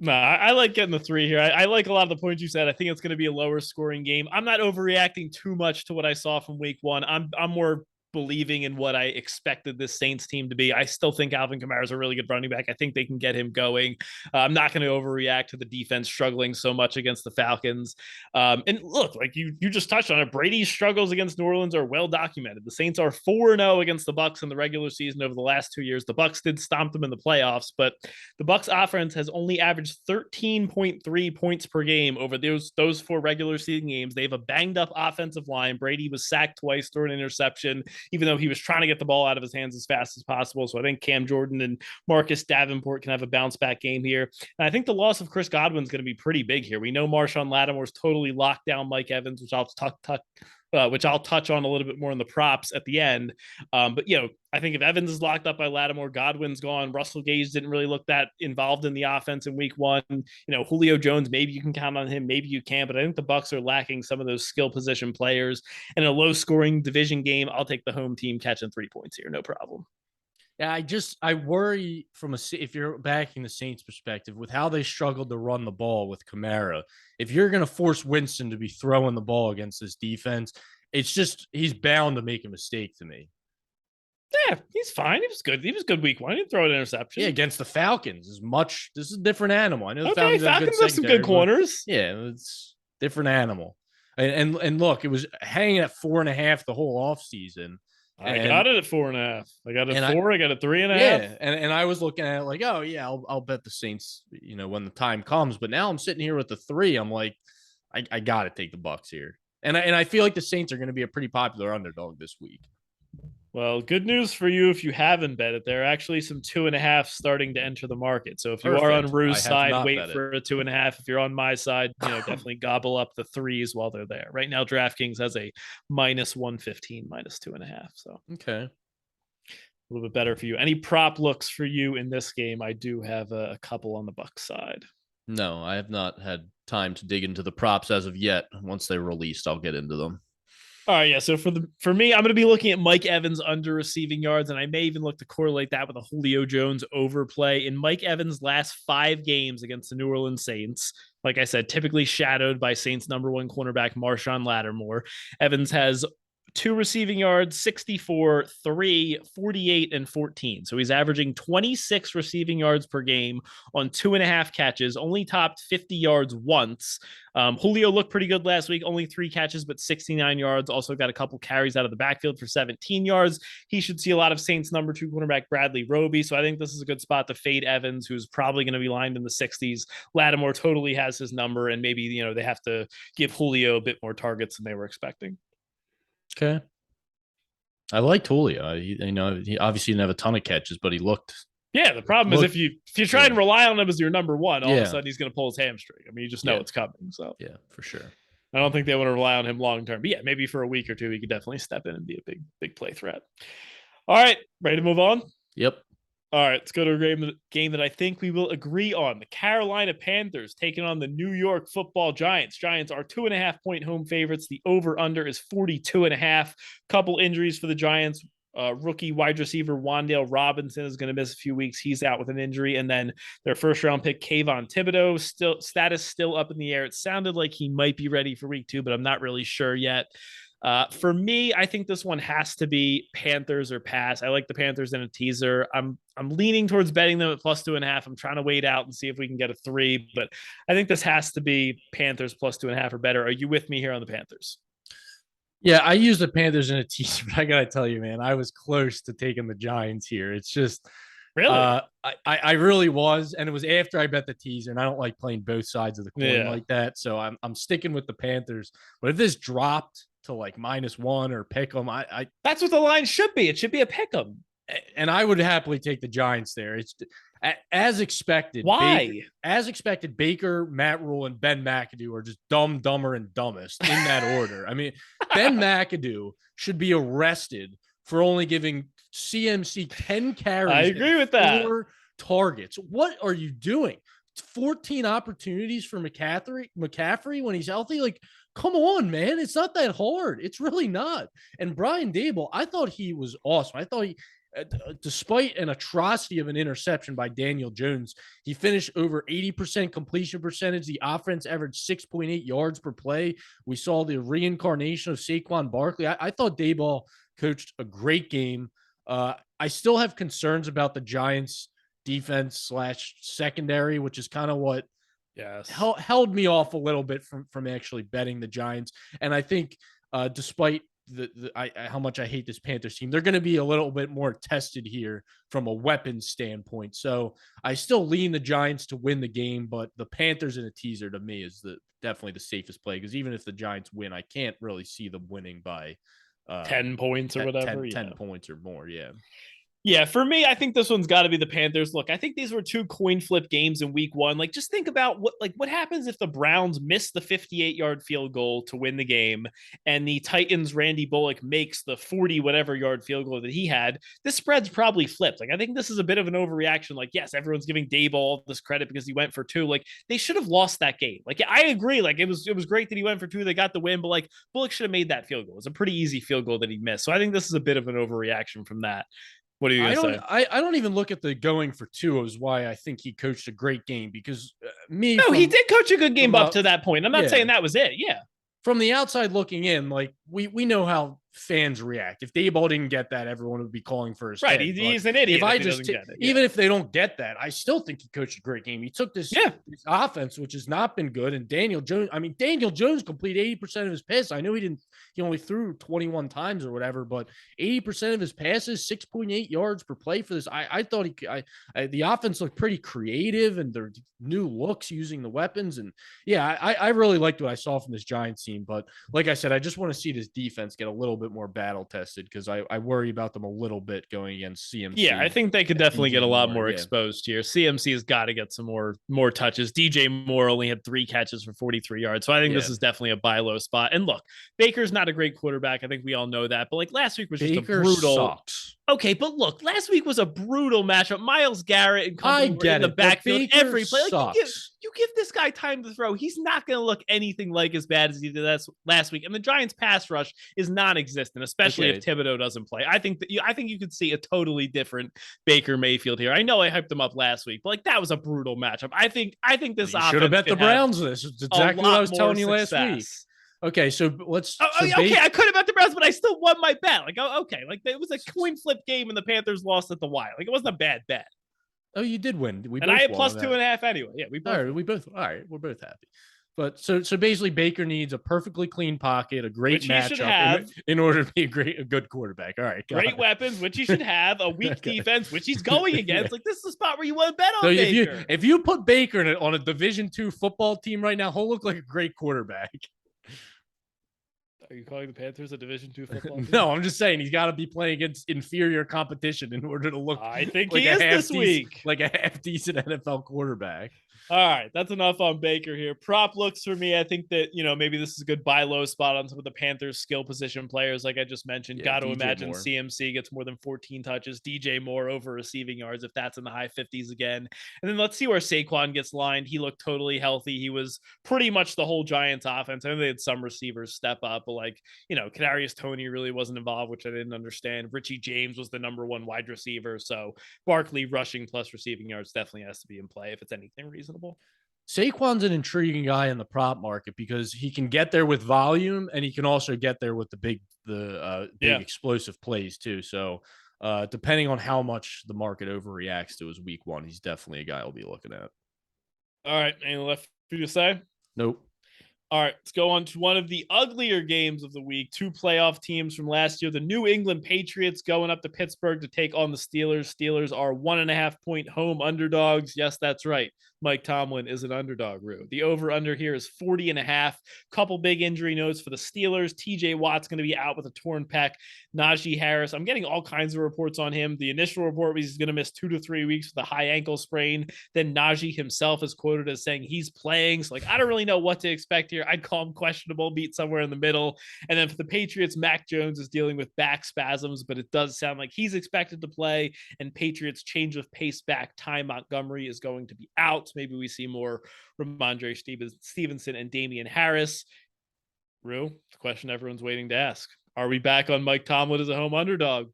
No, I like getting the 3 here. I like a lot of the points you said. I think it's going to be a lower scoring game. I'm not overreacting too much to what I saw from week 1. I'm more believing in what I expected this Saints team to be. I still think Alvin Kamara is a really good running back. I think they can get him going. I'm not going to overreact to the defense struggling so much against the Falcons. And look, like you just touched on it, Brady's struggles against New Orleans are well documented. The Saints are 4-0 against the Bucs in the regular season over the last 2 years. The Bucs did stomp them in the playoffs, but the Bucs offense has only averaged 13.3 points per game over those 4 regular season games. They have a banged up offensive line. Brady was sacked twice, threw an interception, even though he was trying to get the ball out of his hands as fast as possible. So I think Cam Jordan and Marcus Davenport can have a bounce back game here. And I think the loss of Chris Godwin is going to be pretty big here. We know Marshawn Lattimore's totally locked down Mike Evans, which I'll touch on a little bit more in the props at the end. But I think if Evans is locked up by Lattimore, Godwin's gone. Russell Gage didn't really look that involved in the offense in week 1. Julio Jones, maybe you can count on him, maybe you can't. But I think the Bucs are lacking some of those skill position players. In a low-scoring division game, I'll take the home team catching 3 points here, no problem. Yeah, I worry if you're backing the Saints perspective with how they struggled to run the ball with Kamara. If you're going to force Winston to be throwing the ball against this defense, it's just he's bound to make a mistake to me. Yeah, he's fine. He was good. He was good week 1. He didn't throw an interception. Yeah, against the Falcons this is a different animal. I know the Falcons have some good corners. Yeah, it's different animal. And look, it was hanging at 4.5 the whole offseason. I got it at 4.5. I got it at 4. I got it 3.5. Yeah, and I was looking at it like, oh yeah, I'll bet the Saints, when the time comes. But now I'm sitting here with the 3. I'm like, I got to take the Bucs here, and I feel like the Saints are going to be a pretty popular underdog this week. Well, good news for you if you haven't bet it. There are actually some 2.5 starting to enter the market. So if you are on Rue's side, wait for a 2.5. If you're on my side, definitely gobble up the 3s while they're there. Right now, DraftKings has a -115, -2.5. So okay, a little bit better for you. Any prop looks for you in this game? I do have a couple on the Bucs side. No, I have not had time to dig into the props as of yet. Once they're released, I'll get into them. All right, yeah. So for me, I'm going to be looking at Mike Evans under receiving yards, and I may even look to correlate that with a Julio Jones overplay. In Mike Evans' last 5 games against the New Orleans Saints, like I said, typically shadowed by Saints' #1 cornerback Marshawn Lattimore, Evans has 2 receiving yards, 64, 3, 48, and 14. So he's averaging 26 receiving yards per game on 2.5 catches, only topped 50 yards once. Julio looked pretty good last week, only 3 catches, but 69 yards. Also got a couple carries out of the backfield for 17 yards. He should see a lot of Saints number 2 cornerback Bradley Roby. So I think this is a good spot to fade Evans, who's probably going to be lined in the 60s. Lattimore totally has his number, and maybe, they have to give Julio a bit more targets than they were expecting. Okay. I liked Julio. He obviously didn't have a ton of catches, but he looked. Yeah, the problem is if you try and rely on him as your number 1, all of a sudden he's going to pull his hamstring. I mean, you just know it's coming. So yeah, for sure. I don't think they want to rely on him long term. But yeah, maybe for a week or two, he could definitely step in and be a big play threat. All right, ready to move on? Yep. All right, let's go to a game that I think we will agree on. The Carolina Panthers taking on the New York Football Giants. Giants are 2.5-point home favorites. The over-under is 42.5. Couple injuries for the Giants. Rookie wide receiver Wan'Dale Robinson is going to miss a few weeks. He's out with an injury. And then their first-round pick, Kayvon Thibodeau, status still up in the air. It sounded like he might be ready for week 2, but I'm not really sure yet. For me, I think this one has to be Panthers or pass. I like the Panthers in a teaser. I'm leaning towards betting them at +2.5. I'm trying to wait out and see if we can get a 3, but I think this has to be Panthers +2.5 or better. Are you with me here on the Panthers? Yeah, I used the Panthers in a teaser, but I gotta tell you, man, I was close to taking the Giants here. It's just really, I really was, and it was after I bet the teaser, and I don't like playing both sides of the coin like that, so I'm sticking with the Panthers. But if this dropped to like -1 or pick them, I that's what the line should be. It should be a pick 'em, and I would happily take the Giants there. It's as expected. Why? As expected, Baker, Matt Rule, and Ben McAdoo are just dumb, dumber, and dumbest in that order. I mean, Ben McAdoo should be arrested for only giving CMC 10 carries. I agree with that. 4 targets. What are you doing? 14 opportunities for McCaffrey when he's healthy. Like, come on, man. It's not that hard. It's really not. And Brian Daboll, I thought he was awesome. I thought he, despite an atrocity of an interception by Daniel Jones, he finished over 80% completion percentage. The offense averaged 6.8 yards per play. We saw the reincarnation of Saquon Barkley. I thought Daboll coached a great game. I still have concerns about the Giants defense / secondary, which is kind of what held me off a little bit from actually betting the Giants. And I think despite how much I hate this Panthers team, they're going to be a little bit more tested here from a weapons standpoint. So I still lean the Giants to win the game, but the Panthers in a teaser to me is definitely the safest play, because even if the Giants win, I can't really see them winning by 10 points or whatever. 10 points or more. Yeah. Yeah, for me, I think this one's got to be the Panthers. Look, I think these were 2 coin flip games in week 1. Like, just think about what happens if the Browns miss the 58-yard field goal to win the game, and the Titans' Randy Bullock makes the 40-whatever-yard field goal that he had. This spread's probably flipped. Like, I think this is a bit of an overreaction. Like, yes, everyone's giving Daboll all this credit because he went for 2. Like, they should have lost that game. Like, I agree. Like, it was great that he went for 2. They got the win, but like, Bullock should have made that field goal. It was a pretty easy field goal that he missed. So I think this is a bit of an overreaction from that. What are you going to say? I don't even look at the going for 2 as why I think he coached a great game, because he did coach a good game up to that point. I'm not saying that was it. Yeah. From the outside looking in, like we know how fans react. If Daboll didn't get that, everyone would be calling for his right. head. He's an idiot. Even if they don't get that, I still think he coached a great game. He took this offense, which has not been good, and Daniel Jones completed 80% of his passes. I know he only threw 21 times or whatever, but 80% of his passes, 6.8 yards per play for this. I thought the offense looked pretty creative, and their new looks using the weapons. And yeah, I really liked what I saw from this Giants team. But like I said, I just want to see this defense get a little bit more battle tested, because I worry about them a little bit going against CMC. Yeah, I think they could definitely get a lot more exposed here. CMC has got to get some more touches. DJ Moore only had 3 catches for 43 yards. So I think this is definitely a buy low spot. And look, Baker's not a great quarterback. I think we all know that. But like last week was just a brutal. Sucks. Okay, but look, last week was a brutal matchup. Myles Garrett and company were in the backfield every play. Like, you give this guy time to throw. He's not going to look anything like as bad as he did last week. And the Giants' pass rush is non-existent, especially if Thibodeau doesn't play. I think you could see a totally different Baker Mayfield here. I know I hyped him up last week, but like that was a brutal matchup. I think this offense should have bet the Browns. This is exactly what I was telling you last week. Okay, so let's. Okay, I could have bet the Browns, but I still won my bet. Like, okay, like it was a coin flip game, and the Panthers lost at the wire. Like, it wasn't a bad bet. Oh, you did win. And I had plus 2.5 anyway. Yeah, we both. All right, all right. We're both happy. But so basically, Baker needs a perfectly clean pocket, a great matchup in order to be a good quarterback. All right, great weapons, which he should have, a weak defense, which he's going against. Like, this is the spot where you want to bet on so Baker. If you put Baker on a Division II football team right now, he'll look like a great quarterback. Are you calling the Panthers a Division II football team? No, I'm just saying he's got to be playing against inferior competition in order to look. I think like he is this week, like a half decent NFL quarterback. All right, that's enough on Baker here. Prop looks for me. I think that, maybe this is a good buy low spot on some of the Panthers skill position players, like I just mentioned. Got to imagine Moore. CMC gets more than 14 touches. DJ Moore over receiving yards if that's in the high 50s again. And then let's see where Saquon gets lined. He looked totally healthy. He was pretty much the whole Giants offense. I know they had some receivers step up, but Kadarius Toney really wasn't involved, which I didn't understand. Richie James was the number one wide receiver. So Barkley rushing plus receiving yards definitely has to be in play if it's anything reasonable. Saquon's an intriguing guy in the prop market because he can get there with volume and he can also get there with the big explosive plays too. So depending on how much the market overreacts to his week one, he's definitely a guy I'll be looking at. All right. Anything left for you to say? Nope. All right, let's go on to one of the uglier games of the week. Two playoff teams from last year. The New England Patriots going up to Pittsburgh to take on the Steelers. Steelers are 1.5-point home underdogs. Yes, that's right. Mike Tomlin is an underdog, Rue. The over-under here is 40.5. Couple big injury notes for the Steelers. TJ Watt's going to be out with a torn pec. Najee Harris, I'm getting all kinds of reports on him. The initial report was he's going to miss 2 to 3 weeks with a high ankle sprain. Then Najee himself is quoted as saying he's playing. So, I don't really know what to expect here. I'd call him questionable, meet somewhere in the middle. And then for the Patriots, Mac Jones is dealing with back spasms, but it does sound like he's expected to play. And Patriots change of pace back. Ty Montgomery is going to be out. Maybe we see more Ramondre Stevenson and Damian Harris. Rue, the question everyone's waiting to ask. Are we back on Mike Tomlin as a home underdog?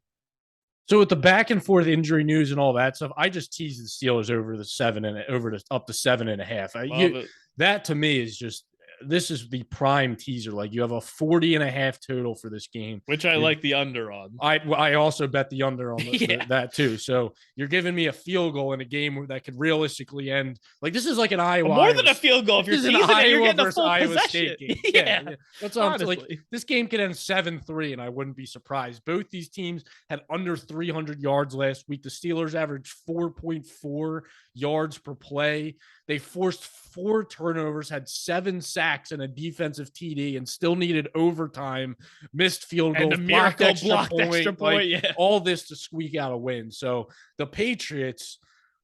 So with the back and forth injury news and all that stuff, I just teased the Steelers over up to 7.5. That to me is just, this is the prime teaser. Like, you have a 40.5 total for this game, which I like the under on. I also bet the under on that too. So you're giving me a field goal in a game that could realistically end. Like, this is like an Iowa. More than a field goal. If you're teasing it, you're getting a full Iowa State game. Yeah. That's what I'm like. This game could end 7-3, and I wouldn't be surprised. Both these teams had under 300 yards last week. The Steelers averaged 4.4 yards per play. They forced 4 turnovers, had 7 sacks and a defensive TD, and still needed overtime, missed field goals, blocked extra point. All this to squeak out a win. So the Patriots,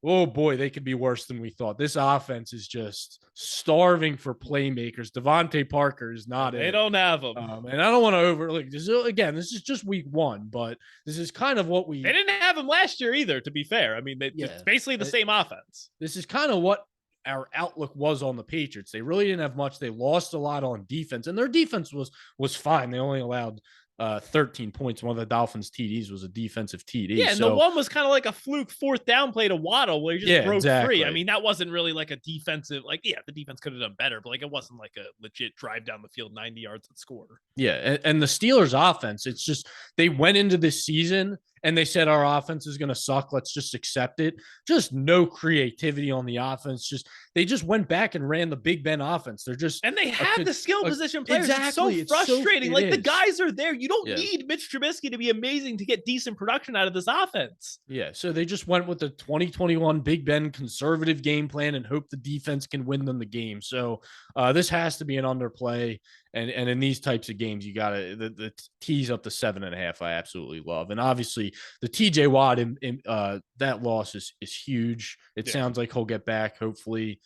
oh boy, they could be worse than we thought. This offense is just starving for playmakers. Devontae Parker is not They don't have them. And I don't want to overlook this. Again, this is just week one, but this is kind of what they didn't have him last year either, to be fair. I mean, it's basically the same offense. This is kind of what our outlook was on the Patriots. They really didn't have much. They lost a lot on defense, and their defense was fine. They only allowed 13 points. One of the Dolphins TDs was a defensive TD. Yeah, and the one was kind of like a fluke 4th down play to Waddle where he just broke free. I mean, that wasn't really like a defensive, the defense could have done better, but it wasn't like a legit drive down the field 90 yards and score. Yeah, and the Steelers offense, it's just, they went into this season and they said our offense is going to suck. Let's just accept it. Just no creativity on the offense. They just went back and ran the Big Ben offense. And they have the skill position players. Exactly. It's so frustrating. The guys are there. You don't need Mitch Trubisky to be amazing to get decent production out of this offense. Yeah. So they just went with the 2021 Big Ben conservative game plan and hope the defense can win them the game. So this has to be an underplay. And in these types of games, you got to the tease up to 7.5. I absolutely love. And obviously the TJ Watt that loss is huge. It sounds like he'll get back hopefully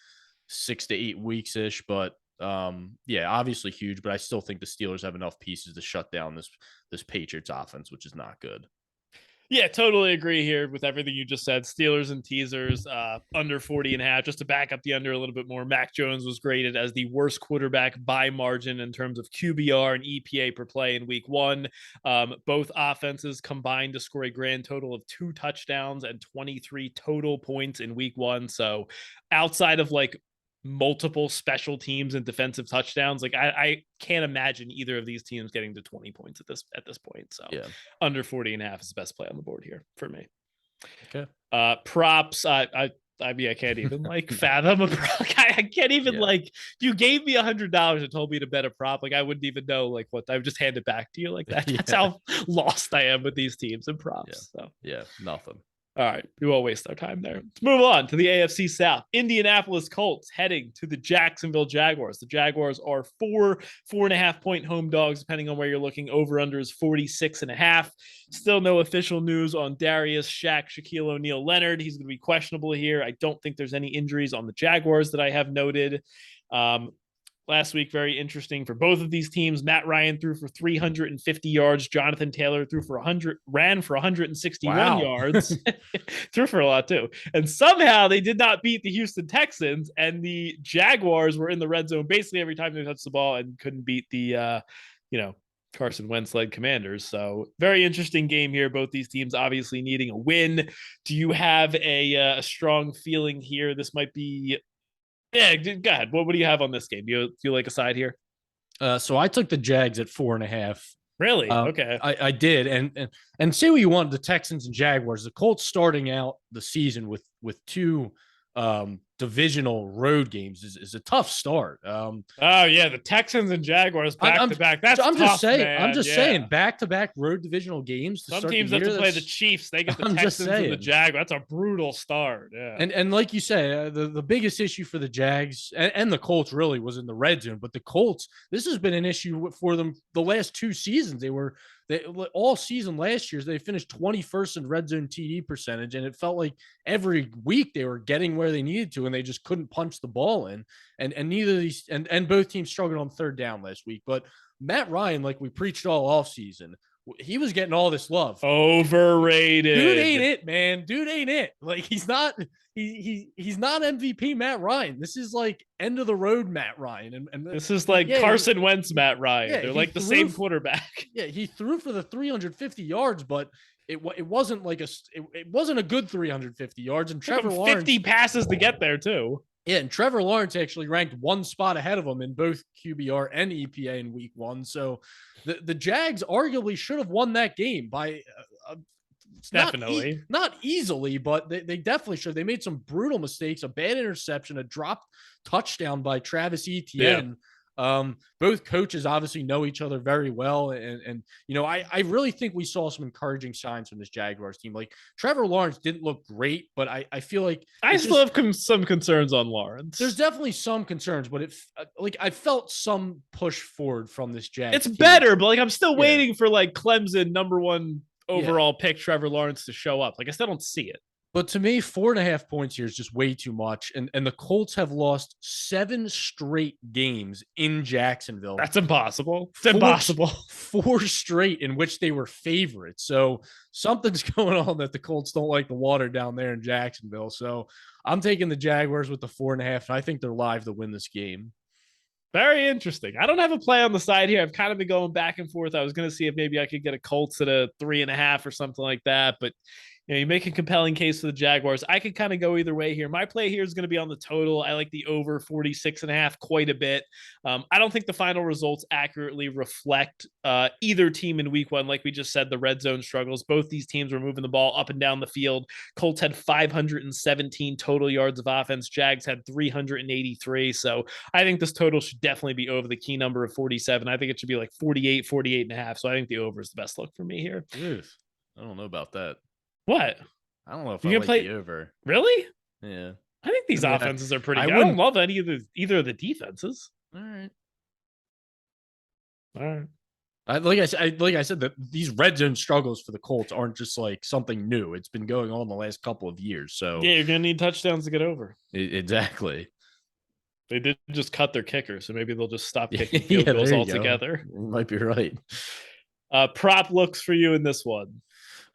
6 to 8 weeks ish, but obviously huge. But I still think the Steelers have enough pieces to shut down this Patriots offense, which is not good. Yeah, totally agree here with everything you just said. Steelers and teasers under 40.5. Just to back up the under a little bit more, Mac Jones was graded as the worst quarterback by margin in terms of QBR and EPA per play in week one. Both offenses combined to score a grand total of 2 touchdowns and 23 total points in week one. So outside of multiple special teams and defensive touchdowns. Like I can't imagine either of these teams getting to 20 points at this point. So under 40.5 is the best play on the board here for me. Okay. Props. I mean, I can't even like fathom a prop. I can't even like, if you gave me $100 and told me to bet a prop, like I wouldn't even know like what. I would just hand it back to you like that. That's how lost I am with these teams and props. So nothing. All right, we won't waste our time there. Let's move on to the AFC South. Indianapolis Colts heading to the Jacksonville Jaguars. The Jaguars are 4.5 point home dogs, depending on where you're looking. Over under is 46.5. Still no official news on Darius, Shaq, Shaquille O'Neal, Leonard. He's going to be questionable here. I don't think there's any injuries on the Jaguars that I have noted. Last week, very interesting for both of these teams. Matt Ryan threw for 350 yards. Jonathan Taylor ran for 161 yards. Threw for a lot too. And somehow they did not beat the Houston Texans, and the Jaguars were in the red zone basically every time they touched the ball and couldn't beat the, Carson Wentz-led Commanders. So very interesting game here. Both these teams obviously needing a win. Do you have a strong feeling here? This might be... Yeah, go ahead. What do you have on this game? Do you like a side here? So I took the Jags at 4.5. Really? Okay. I did. And say what you want, the Texans and Jaguars. The Colts starting out the season with two divisional road games is a tough start. The Texans and Jaguars back to back. That's I'm tough, just saying. man. I'm just saying back to back road divisional games. Some teams have to play the Chiefs. They get the Texans and the Jaguars. That's a brutal start. Yeah. And like you say, the biggest issue for the Jags and the Colts really was in the red zone. But the Colts, this has been an issue for them the last two seasons. They all season last year, they finished 21st in red zone TD percentage, and it felt like every week they were getting where they needed to, and they just couldn't punch the ball in. And neither of these and both teams struggled on third down last week. But Matt Ryan, like we preached all offseason, he was getting all this love. Overrated. Dude ain't it, man. Dude ain't it. Like he's not MVP Matt Ryan. This is like end of the road Matt Ryan. And this is like Carson Wentz Matt Ryan. They're like the same quarterback. Yeah, he threw for the 350 yards, but it wasn't like it wasn't a good 350 yards. And Trevor Lawrence 50 passes to get there too. Yeah, and Trevor Lawrence actually ranked one spot ahead of him in both QBR and EPA in week one. So the Jags arguably should have won that game by definitely not easily, but they definitely should. They made some brutal mistakes, a bad interception, a dropped touchdown by Travis Etienne. Yeah. Both coaches obviously know each other very well. And I really think we saw some encouraging signs from this Jaguars team. Like Trevor Lawrence didn't look great, but I feel like I still have some concerns on Lawrence. There's definitely some concerns, but I felt some push forward from this Jags. It's team. Better, but like I'm still waiting for like Clemson #1 overall pick Trevor Lawrence to show up. Like I still don't see it. But to me, 4.5 points here is just way too much. And the Colts have lost 7 straight games in Jacksonville. That's impossible. It's impossible. 4 straight in which they were favorites. So something's going on that the Colts don't like the water down there in Jacksonville. So I'm taking the Jaguars with the 4.5, and I think they're live to win this game. Very interesting. I don't have a play on the side here. I've kind of been going back and forth. I was going to see if maybe I could get a Colts at a 3.5 or something like that, but you make a compelling case for the Jaguars. I could kind of go either way here. My play here is going to be on the total. I like the over 46.5 quite a bit. I don't think the final results accurately reflect either team in week one. Like we just said, the red zone struggles. Both these teams were moving the ball up and down the field. Colts had 517 total yards of offense. Jags had 383. So I think this total should definitely be over the key number of 47. I think it should be like 48.5. So I think the over is the best look for me here. Oof, I don't know about that. What? I don't know if I like the over. Really? Yeah. I think these offenses are pretty good. I don't love either of the defenses. All right. Like I said, that these red zone struggles for the Colts aren't just like something new. It's been going on the last couple of years. So yeah, you're gonna need touchdowns to get over. Exactly. They did just cut their kicker, so maybe they'll just stop kicking field goals altogether. You might be right. Prop looks for you in this one.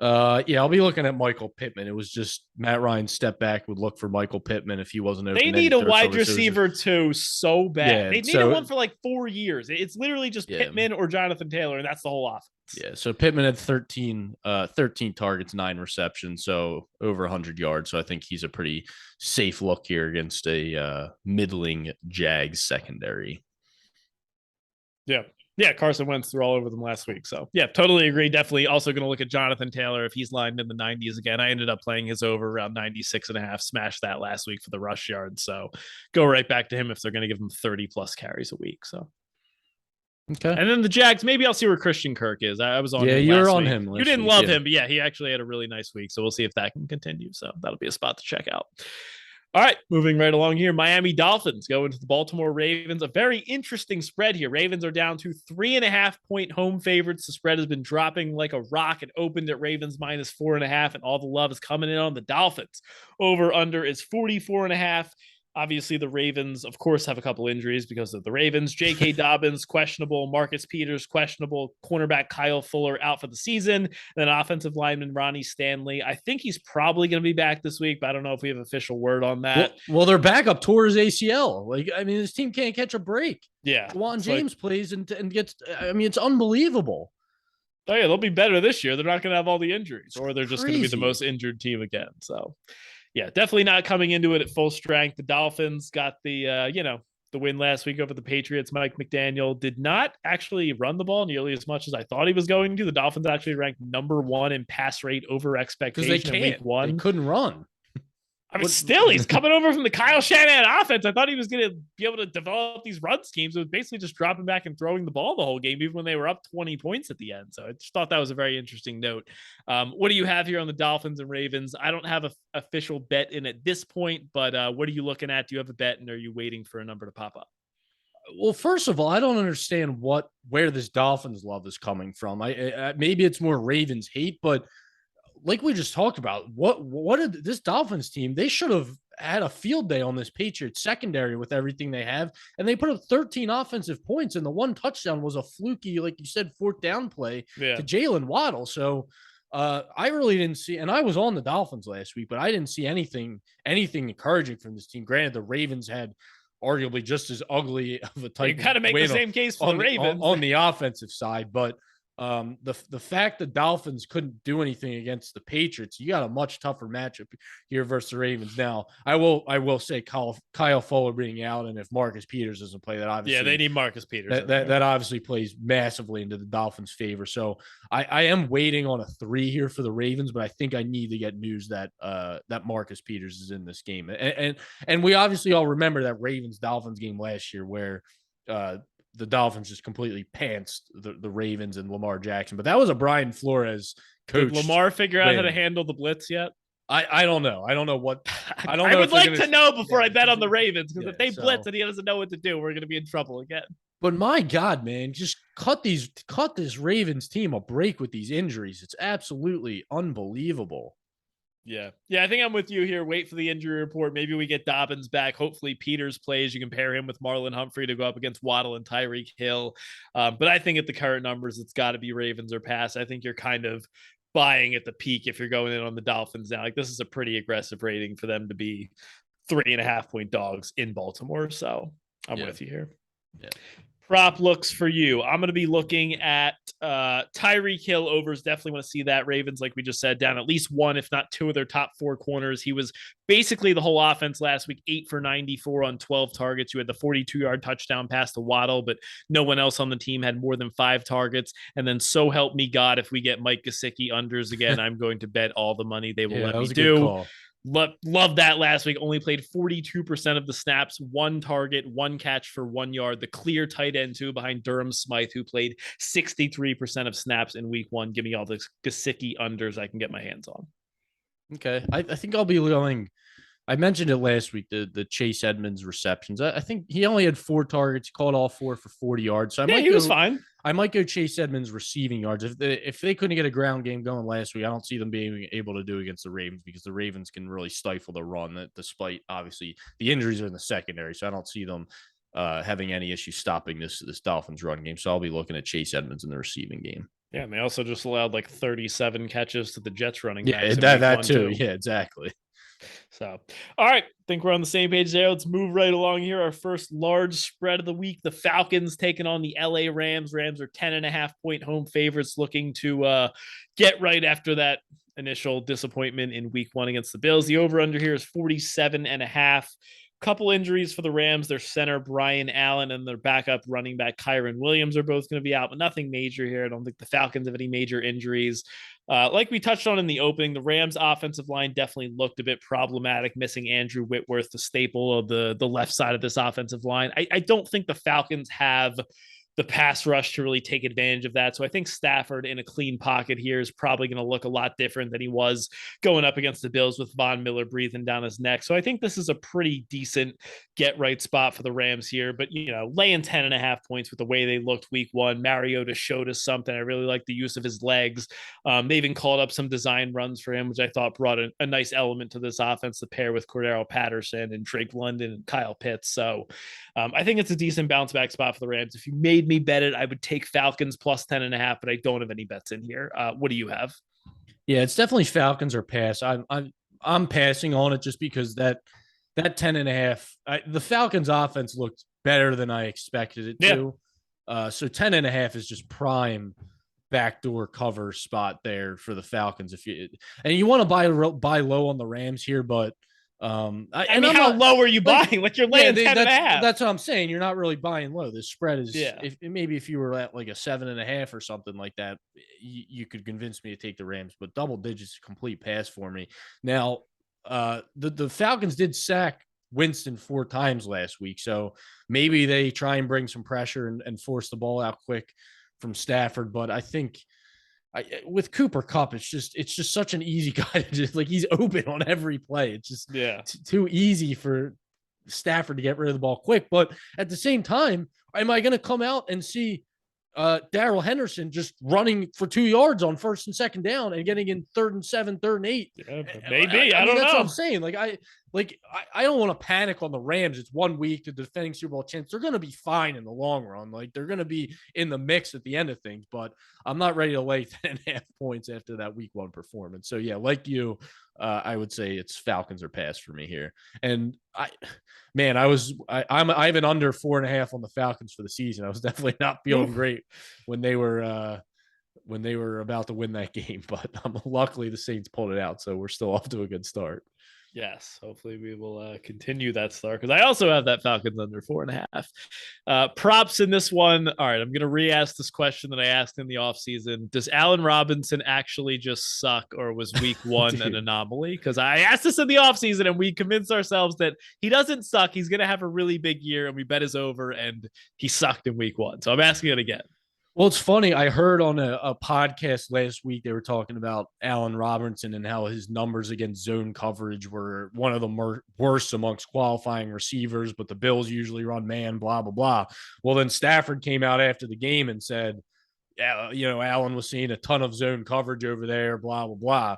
Yeah, I'll be looking at Michael Pittman. It was just Matt Ryan step back, would look for Michael Pittman if he wasn't open. They Then need he'd a throw wide cover. So receiver too so bad. yeah, They needed so one for like 4 years. It's literally just yeah, Pittman or Jonathan Taylor, and that's the whole offense. yeah. So Pittman had 13 targets, 9 receptions, so over 100 yards. So I think he's a pretty safe look here against a middling Jags secondary. Yeah. Yeah, Carson Wentz threw all over them last week. So, yeah, totally agree. Definitely also going to look at Jonathan Taylor if he's lined in the 90s again. I ended up playing his over around 96.5, smashed that last week for the rush yard. So, go right back to him if they're going to give him 30 plus carries a week. So, okay. And then the Jags, maybe I'll see where Christian Kirk is. I was on him. Yeah, you're last on week. him. You didn't love him, but yeah, he actually had a really nice week. So, we'll see if that can continue. So, that'll be a spot to check out. All right, moving right along here. Miami Dolphins go into the Baltimore Ravens. A very interesting spread here. Ravens are down to 3.5-point home favorites. The spread has been dropping like a rock. It opened at Ravens minus 4.5, and all the love is coming in on the Dolphins. Over under is 44.5. Obviously, the Ravens, of course, have a couple injuries because of the Ravens. J.K. Dobbins, questionable. Marcus Peters, questionable. Cornerback Kyle Fuller out for the season. And then offensive lineman Ronnie Stanley. I think he's probably going to be back this week, but I don't know if we have official word on that. Well, their backup tore his ACL. This team can't catch a break. Yeah. Juan James plays and gets, it's unbelievable. Oh, yeah, they'll be better this year. They're not going to have all the injuries, or they're just going to be the most injured team again. So, yeah, definitely not coming into it at full strength. The Dolphins got the win last week over the Patriots. Mike McDaniel did not actually run the ball nearly as much as I thought he was going to. The Dolphins actually ranked number 1 in pass rate over expectation in week 1. They couldn't run. I mean, still, he's coming over from the Kyle Shanahan offense. I thought he was going to be able to develop these run schemes. It was basically just dropping back and throwing the ball the whole game, even when they were up 20 points at the end. So I just thought that was a very interesting note. What do you have here on the Dolphins and Ravens? I don't have an official bet in at this point, but what are you looking at? Do you have a bet, and are you waiting for a number to pop up? Well, first of all, I don't understand where this Dolphins love is coming from. I maybe it's more Ravens hate, but like we just talked about, what did this Dolphins team? They should have had a field day on this Patriots secondary with everything they have, and they put up 13 offensive points, and the one touchdown was a fluky, like you said, 4th down play to Jalen Waddle. So I really didn't see, and I was on the Dolphins last week, but I didn't see anything encouraging from this team. Granted, the Ravens had arguably just as ugly of a type. You got to make the same case for the Ravens on the offensive side, but the fact the Dolphins couldn't do anything against the Patriots, you got a much tougher matchup here versus the Ravens. Now, I will say Kyle Fuller being out, and if Marcus Peters doesn't play, that obviously they need Marcus Peters. That obviously plays massively into the Dolphins' favor. So I am waiting on a 3 here for the Ravens, but I think I need to get news that that Marcus Peters is in this game, and we obviously all remember that Ravens Dolphins game last year where the Dolphins just completely pantsed the Ravens and Lamar Jackson. But that was a Brian Flores coach. Did Lamar figure out how to handle the blitz yet? I don't know. I don't know what. I don't know. I would like to know before I bet on the Ravens, because if they blitz and he doesn't know what to do, we're going to be in trouble again. But my God, man, just cut this Ravens team a break with these injuries. It's absolutely unbelievable. Yeah, I think I'm with you here. Wait for the injury report. Maybe we get Dobbins back. Hopefully Peters plays. You can pair him with Marlon Humphrey to go up against Waddle and Tyreek Hill. But I think at the current numbers, it's got to be Ravens or pass. I think you're kind of buying at the peak if you're going in on the Dolphins now. Like, this is a pretty aggressive rating for them to be 3.5-point dogs in Baltimore. So I'm with you here. Yeah. Prop looks for you. I'm going to be looking at Tyreek Hill overs. Definitely want to see that. Ravens, like we just said, down at least 1, if not 2 of their top 4 corners. He was basically the whole offense last week, 8 for 94 on 12 targets. You had the 42-yard touchdown pass to Waddle, but no one else on the team had more than 5 targets. And then so help me God, if we get Mike Gesicki unders again, I'm going to bet all the money they will let me do. Love that last week. Only played 42% of the snaps, 1 target, 1 catch for 1 yard. The clear tight end too, behind Durham Smythe, who played 63% of snaps in week 1. Give me all the Gesicki unders I can get my hands on. Okay. I think I'll be going. I mentioned it last week, the Chase Edmonds receptions. I think he only had 4 targets. He caught all 4 for 40 yards. So he was fine. I might go Chase Edmonds receiving yards. If they couldn't get a ground game going last week, I don't see them being able to do against the Ravens, because the Ravens can really stifle the run, despite obviously the injuries are in the secondary. So I don't see them having any issue stopping this Dolphins run game. So I'll be looking at Chase Edmonds in the receiving game. Yeah, and they also just allowed like 37 catches to the Jets running Yeah, backs. that too. Yeah, exactly. So, all right, I think we're on the same page there. Let's move right along here. Our first large spread of the week: the Falcons taking on the LA Rams. Rams are 10.5-point home favorites, looking to get right after that initial disappointment in week one against the Bills. The over-under here is 47.5. Couple injuries for the Rams. Their center, Brian Allen, and their backup running back, Kyron Williams, are both going to be out, but nothing major here. I don't think the Falcons have any major injuries. Like we touched on in the opening, the Rams' offensive line definitely looked a bit problematic, missing Andrew Whitworth, the staple of the left side of this offensive line. I don't think the Falcons have the pass rush to really take advantage of that. So I think Stafford in a clean pocket here is probably going to look a lot different than he was going up against the Bills with Von Miller breathing down his neck. So I think this is a pretty decent get right spot for the Rams here. But, laying 10.5 points with the way they looked week one, Mariota showed us something. I really like the use of his legs. They even called up some design runs for him, which I thought brought a nice element to this offense to pair with Cordero Patterson and Drake London and Kyle Pitts. So I think it's a decent bounce back spot for the Rams. If you made me bet it, I would take Falcons plus 10.5, but I don't have any bets in here. What do you have? Yeah, it's definitely Falcons or pass. I'm passing on it just because that 10.5, the Falcons offense looked better than I expected it to. So 10.5 is just prime backdoor cover spot there for the Falcons. If you want to buy low on the Rams here, but how low are you buying? Like you're laying 10.5. That's what I'm saying. You're not really buying low. This spread is, if you were at like a 7.5 or something like that, you could convince me to take the Rams. But double digits, complete pass for me. Now, the Falcons did sack Winston 4 times last week, so maybe they try and bring some pressure and force the ball out quick from Stafford. But I think with Cooper Kupp, it's just such an easy guy to just like he's open on every play. It's just too easy for Stafford to get rid of the ball quick. But at the same time, am I going to come out and see Darrell Henderson just running for 2 yards on 1st and 2nd down and getting in 3rd and 7, 3rd and 8? Yeah, maybe. I don't know. That's what I'm saying. I don't want to panic on the Rams. It's 1 week, the defending Super Bowl champs. They're going to be fine in the long run. Like they're going to be in the mix at the end of things, but I'm not ready to lay 10.5 points after that week 1 performance. So yeah, like you, I would say it's Falcons or pass for me here. And I have an under 4.5 on the Falcons for the season. I was definitely not feeling great when they were about to win that game, but luckily the Saints pulled it out. So we're still off to a good start. Yes, hopefully we will continue that start because I also have that Falcons under 4.5. Props in this one. All right, I'm going to re-ask this question that I asked in the offseason. Does Allen Robinson actually just suck, or was week 1 an anomaly? Because I asked this in the offseason and we convinced ourselves that he doesn't suck. He's going to have a really big year, and we bet his over, and he sucked in week 1. So I'm asking it again. Well, it's funny. I heard on a podcast last week, they were talking about Allen Robinson and how his numbers against zone coverage were one of the worst amongst qualifying receivers, but the Bills usually run man, blah, blah, blah. Well, then Stafford came out after the game and said, Allen was seeing a ton of zone coverage over there, blah, blah, blah.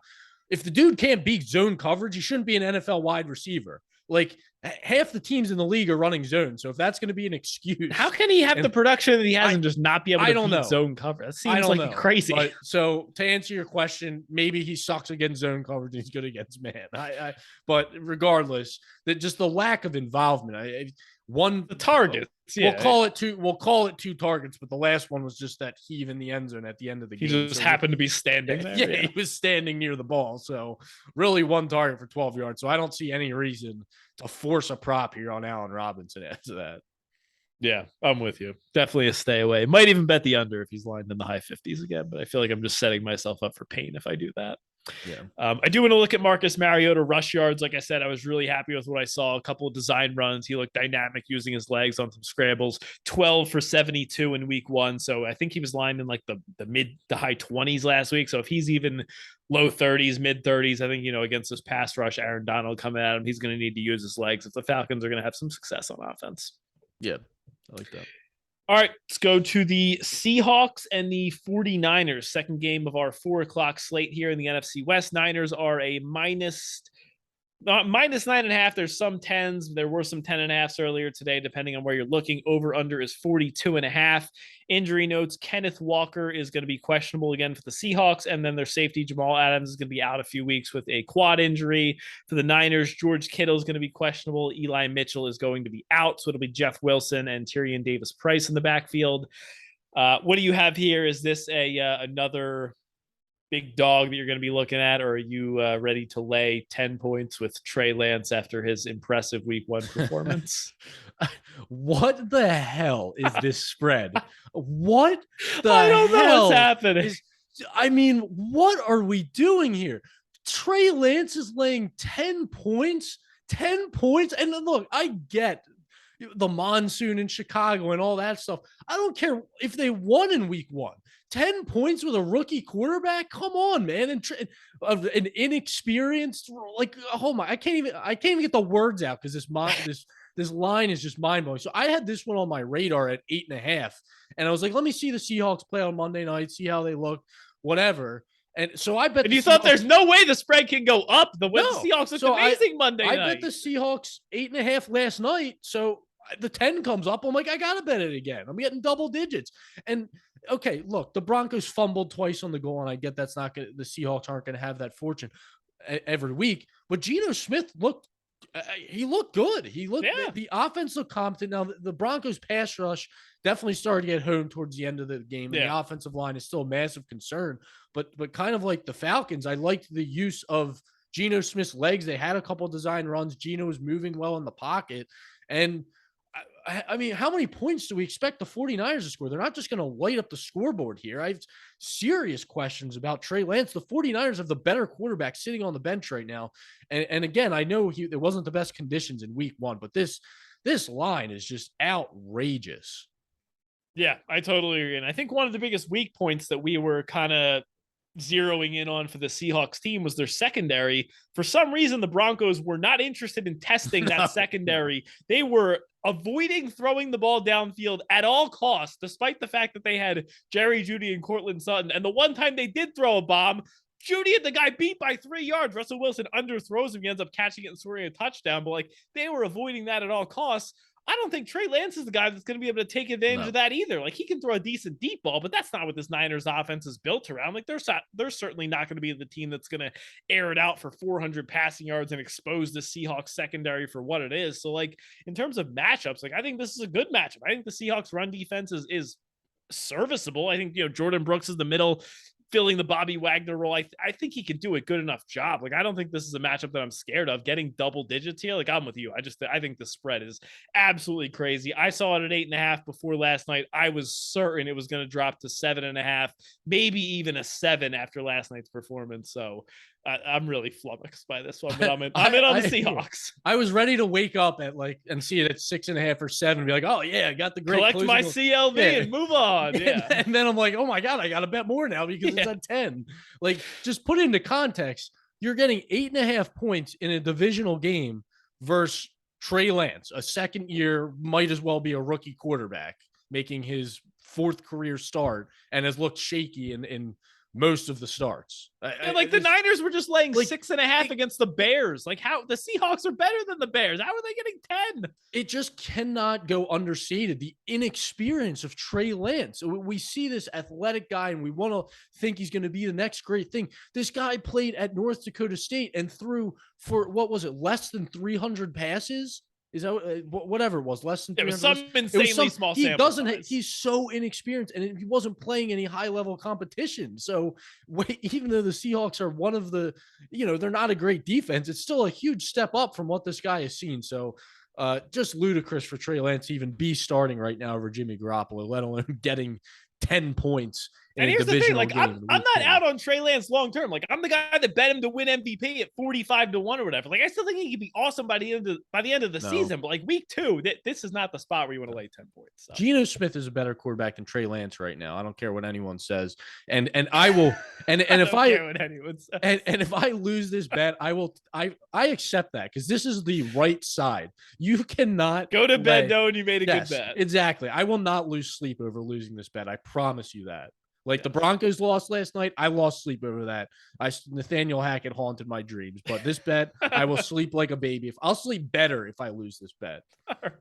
If the dude can't beat zone coverage, he shouldn't be an NFL wide receiver. Like, half the teams in the league are running zone. So if that's going to be an excuse, how can he have the production that he has and just not be able to beat zone cover? That seems like crazy. But, so to answer your question, maybe he sucks against zone coverage and he's good against man. But regardless, that just the lack of involvement. The target. We'll call it 2 targets, but the last one was just that heave in the end zone at the end of the game. He just happened to be standing there. Yeah, he was standing near the ball. So really 1 target for 12 yards. So I don't see any reason to force a prop here on Allen Robinson after that. Yeah, I'm with you. Definitely a stay away. Might even bet the under if he's lined in the high 50s again, but I feel like I'm just setting myself up for pain if I do that. Yeah. I do want to look at Marcus Mariota rush yards. Like I said, I was really happy with what I saw. A couple of design runs. He looked dynamic using his legs on some scrambles. 12 for 72 in week 1. So I think he was lined in like the mid to high 20s last week. So if he's even low 30s, mid 30s, I think, against this pass rush, Aaron Donald coming at him, he's going to need to use his legs if the Falcons are going to have some success on offense. Yeah, I like that. All right, let's go to the Seahawks and the 49ers. Second game of our 4 o'clock slate here in the NFC West. Niners are a minus 9.5. There's some 10s. There were some 10.5s earlier today, depending on where you're looking. Over under is 42.5. Injury notes: Kenneth Walker is going to be questionable again for the Seahawks, and then their safety Jamal Adams is going to be out a few weeks with a quad injury. For the Niners, George Kittle is going to be questionable. Eli Mitchell is going to be out, so it'll be Jeff Wilson and Tyrion Davis-Price in the backfield. What do you have here? Is this another big dog that you're going to be looking at, or are you ready to lay 10 points with Trey Lance after his impressive week 1 performance? What the hell is this spread? What the I don't hell know what's happening. What are we doing here? Trey Lance is laying 10 points. 10 points. And look, I get the monsoon in Chicago and all that stuff. I don't care if they won in week 1. 10 points with a rookie quarterback? Come on, man. And an inexperienced, like, oh my, I can't even get the words out because this line is just mind-blowing. So I had this one on my radar at 8.5. And I was like, let me see the Seahawks play on Monday night, see how they look, whatever. And so I bet. And you thought there's no way the spread can go up. The Seahawks looked amazing Monday night. I bet the Seahawks 8.5 last night. So the 10 comes up. I'm like, I got to bet it again. I'm getting double digits. And okay, look, the Broncos fumbled twice on the goal, and I get that's not going to, the Seahawks aren't going to have that fortune every week. But Geno Smith looked good. He looked, the offense looked competent. Now, the Broncos pass rush definitely started to get home towards the end of the game. And the offensive line is still a massive concern. But kind of like the Falcons, I liked the use of Geno Smith's legs. They had a couple of design runs. Geno was moving well in the pocket. And I mean, how many points do we expect the 49ers to score? They're not just going to light up the scoreboard here. I have serious questions about Trey Lance. The 49ers have the better quarterback sitting on the bench right now. And again, I know it wasn't the best conditions in week 1, but this line is just outrageous. Yeah, I totally agree. And I think one of the biggest weak points that we were kind of zeroing in on for the Seahawks team was their secondary. For some reason, the Broncos were not interested in testing that secondary. They were avoiding throwing the ball downfield at all costs, despite the fact that they had Jerry Jeudy and Cortland Sutton. And the one time they did throw a bomb, Jeudy had the guy beat by 3 yards. Russell Wilson underthrows him. He ends up catching it and scoring a touchdown. But like, they were avoiding that at all costs. I don't think Trey Lance is the guy that's going to be able to take advantage of that either. Like, he can throw a decent deep ball, but that's not what this Niners offense is built around. Like, they're certainly not going to be the team that's going to air it out for 400 passing yards and expose the Seahawks secondary for what it is. So, like, in terms of matchups, like, I think this is a good matchup. I think the Seahawks run defense is serviceable. I think, Jordan Brooks is the middle, filling the Bobby Wagner role. I think he can do a good enough job. Like, I don't think this is a matchup that I'm scared of. Getting double digits here, like, I'm with you. I think the spread is absolutely crazy. I saw it at 8.5 before last night. I was certain it was going to drop to 7.5, maybe even a 7 after last night's performance. So I'm really flummoxed by this one, but I'm in on the Seahawks. I was ready to wake up and see it at 6.5 or 7 and be like, oh yeah, I got the great collect my CLV and move on. Yeah. And then I'm like, oh my God, I got to bet more now because it's at 10. Like, just put it into context. You're getting 8.5 points in a divisional game versus Trey Lance, a second year, might as well be a rookie quarterback, making his 4th career start and has looked shaky in most of the starts. And the Niners were just laying 6.5 against the Bears. Like, how the Seahawks are better than the Bears. How are they getting 10? It just cannot go understated. The inexperience of Trey Lance. We see this athletic guy and we want to think he's going to be the next great thing. This guy played at North Dakota State and threw for, what was it, less than 300 passes? Is that whatever it was, less than 300? It was some insanely small sample size. He's so inexperienced, and he wasn't playing any high-level competition. So even though the Seahawks are one of the, they're not a great defense, it's still a huge step up from what this guy has seen. So just ludicrous for Trey Lance to even be starting right now over Jimmy Garoppolo, let alone getting 10 points. And here's the thing, like, I'm not out on Trey Lance long term. Like, I'm the guy that bet him to win MVP at 45-1 or whatever. Like, I still think he could be awesome by the end of the season. But like, week 2, this is not the spot where you want to lay 10 points. So. Geno Smith is a better quarterback than Trey Lance right now. I don't care what anyone says, and I will. And if if I lose this bet, I accept that because this is the right side. You cannot go to bed knowing you made a good bet. Exactly. I will not lose sleep over losing this bet. I promise you that. Like the Broncos lost last night. I lost sleep over that. Nathaniel Hackett haunted my dreams. But this bet, I will sleep like a baby. I'll sleep better if I lose this bet. All right.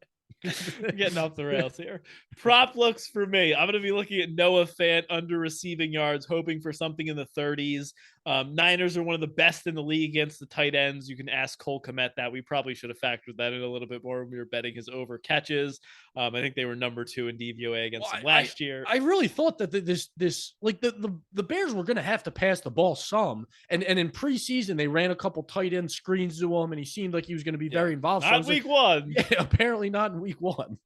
Getting off the rails here. Prop looks for me. I'm going to be looking at Noah Fant under receiving yards, hoping for something in the 30s. Niners are one of the best in the league against the tight ends. You can ask Cole Kmet that. We probably should have factored that in a little bit more when we were betting his over catches. I think they were number 2 in DVOA against him last year. I really thought that this like the Bears were going to have to pass the ball some, and in preseason they ran a couple tight end screens to him, and he seemed like he was going to be very involved. Not week 1. Yeah, apparently not in week 1.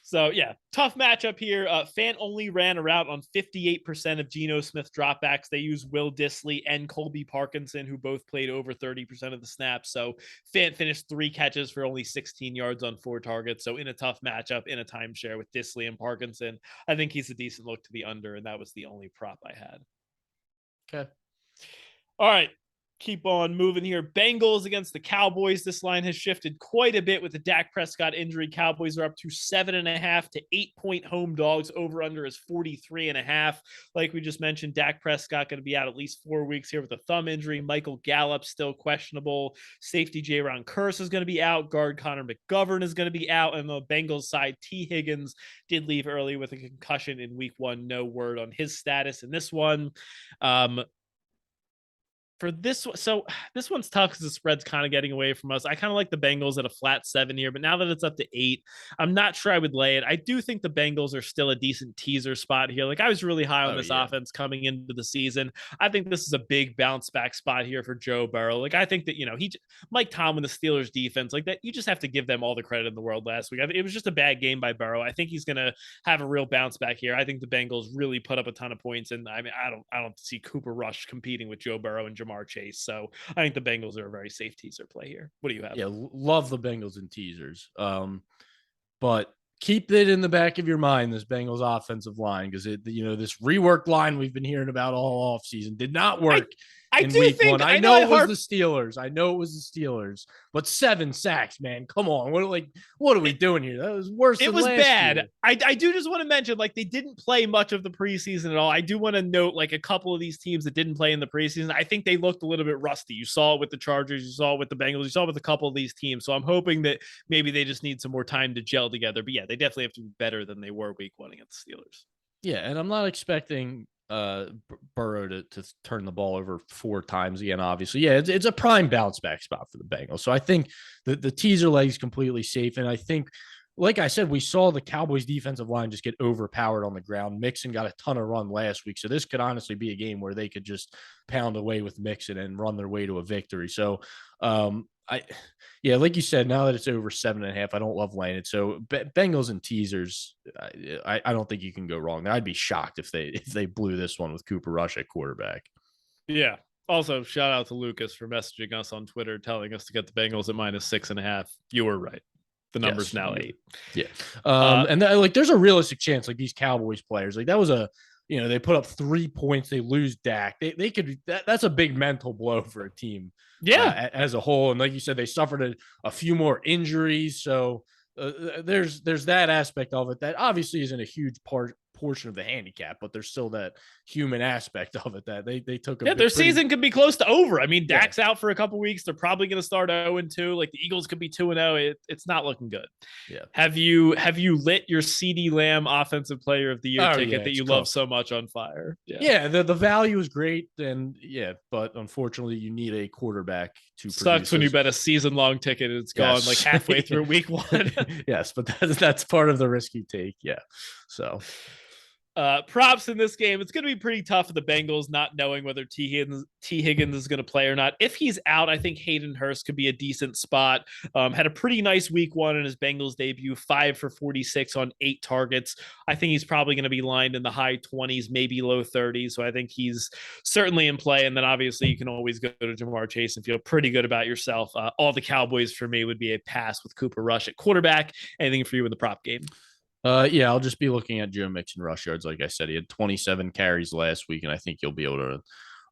So, yeah, tough matchup here. Fant only ran a route on 58% of Geno Smith dropbacks. They use Will Dissly and Colby Parkinson, who both played over 30% of the snaps. So, Fant finished 3 catches for only 16 yards on 4 targets. So, in a tough matchup, in a timeshare with Dissly and Parkinson, I think he's a decent look to the under, and that was the only prop I had. Okay. All right. Keep on moving here. Bengals against the Cowboys. This line has shifted quite a bit with the Dak Prescott injury. Cowboys are up to 7.5 to 8-point home dogs. Over under is 43.5. Like we just mentioned, Dak Prescott going to be out at least 4 weeks here with a thumb injury. Michael Gallup still questionable. Safety Jaron Kearse is going to be out. Guard Connor McGovern is going to be out. And the Bengals side, T. Higgins did leave early with a concussion in week 1. No word on his status in this one. For this one, so this one's tough because the spread's kind of getting away from us. I kind of like the Bengals at a flat 7 here, but now that it's up to 8, I'm not sure I would lay it. I do think the Bengals are still a decent teaser spot here. Like I was really high on this offense coming into the season. I think this is a big bounce back spot here for Joe Burrow. Like I think that, Mike Tomlin, the Steelers defense, like that, you just have to give them all the credit in the world last week. It was just a bad game by Burrow. I think he's going to have a real bounce back here. I think the Bengals really put up a ton of points. And I mean, I don't see Cooper Rush competing with Joe Burrow and Jamar Chase. So I think the Bengals are a very safe teaser play here. What do you have? Yeah, love the Bengals in teasers. But keep it in the back of your mind, this Bengals offensive line, because this reworked line we've been hearing about all offseason did not work. I do week think 1. I know it was the Steelers. But 7 sacks, man. Come on. What are we doing here? That was worse than last year. It was bad. I do just want to mention, like, they didn't play much of the preseason at all. I do want to note, like, a couple of these teams that didn't play in the preseason, I think they looked a little bit rusty. You saw it with the Chargers, you saw it with the Bengals, you saw it with a couple of these teams. So I'm hoping that maybe they just need some more time to gel together. But yeah, they definitely have to be better than they were week 1 against the Steelers. Yeah, and I'm not expecting Burrow to turn the ball over 4 times again. Obviously, yeah, it's a prime bounce back spot for the Bengals. So I think the teaser leg is completely safe, and I think, like I said, we saw the Cowboys defensive line just get overpowered on the ground. Mixon got a ton of run last week, so this could honestly be a game where they could just pound away with Mixon and run their way to a victory. So like you said, now that it's over 7.5, I don't love laying it. So Bengals and teasers, I don't think you can go wrong. I'd be shocked if they blew this one with Cooper Rush at quarterback. Yeah. Also, shout out to Lucas for messaging us on Twitter, telling us to get the Bengals at -6.5. You were right. The number's now 8. Yeah. And there's a realistic chance, like these Cowboys players, like that was they put up 3 points, they lose Dak. They could, that's a big mental blow for a team. Yeah. As a whole. And like you said, they suffered a few more injuries. So there's that aspect of it that obviously isn't a huge portion of the handicap, but there's still that human aspect of it that they took. Their season could be close to over. I mean, Dak's out for a couple weeks. They're probably going to start 0-2. Like the Eagles could be 2-0. It's not looking good. Yeah. Have you lit your CeeDee Lamb offensive player of the year ticket that you love so much on fire? Yeah. The value is great. And but unfortunately you need a quarterback to sucks when you bet a season long ticket and it's gone like halfway through week 1. Yes, but that's part of the risk you take. Yeah. So props in this game, it's going to be pretty tough for the Bengals, not knowing whether T. Higgins is going to play or not. If he's out, I think Hayden Hurst could be a decent spot. Had a pretty nice week 1 in his Bengals debut, 5 for 46 on 8 targets. I think he's probably going to be lined in the high 20s, maybe low 30s. So I think he's certainly in play. And then obviously you can always go to Jamar Chase and feel pretty good about yourself. All the Cowboys for me would be a pass with Cooper Rush at quarterback. Anything for you in the prop game? I'll just be looking at Joe Mixon rush yards. Like I said, he had 27 carries last week, and I think you'll be able to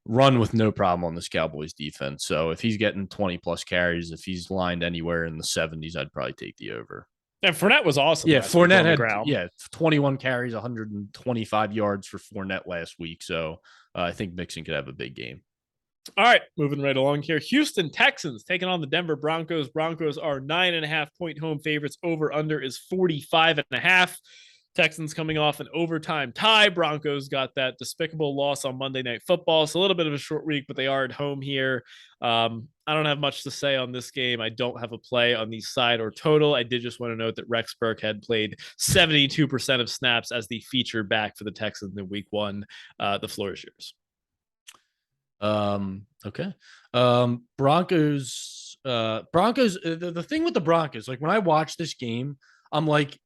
run with no problem on this Cowboys defense. So if he's getting 20 plus carries, if he's lined anywhere in the 70s, I'd probably take the over. And Fournette was awesome. Yeah, last week Fournette on the had ground. 21 carries, 125 yards for Fournette last week. So I think Mixon could have a big game. All right, moving right along here. Houston Texans taking on the Denver Broncos. Broncos are 9.5-point home favorites. Over under is 45.5. Texans coming off an overtime tie. Broncos got that despicable loss on Monday Night Football. So a little bit of a short week, but they are at home here. I don't have much to say on this game. I don't have a play on the side or total. I did just want to note that Rex Burkhead played 72% of snaps as the featured back for the Texans in week one. The floor is yours. Okay. Broncos, the thing with the Broncos, like when I watch this game, I'm like,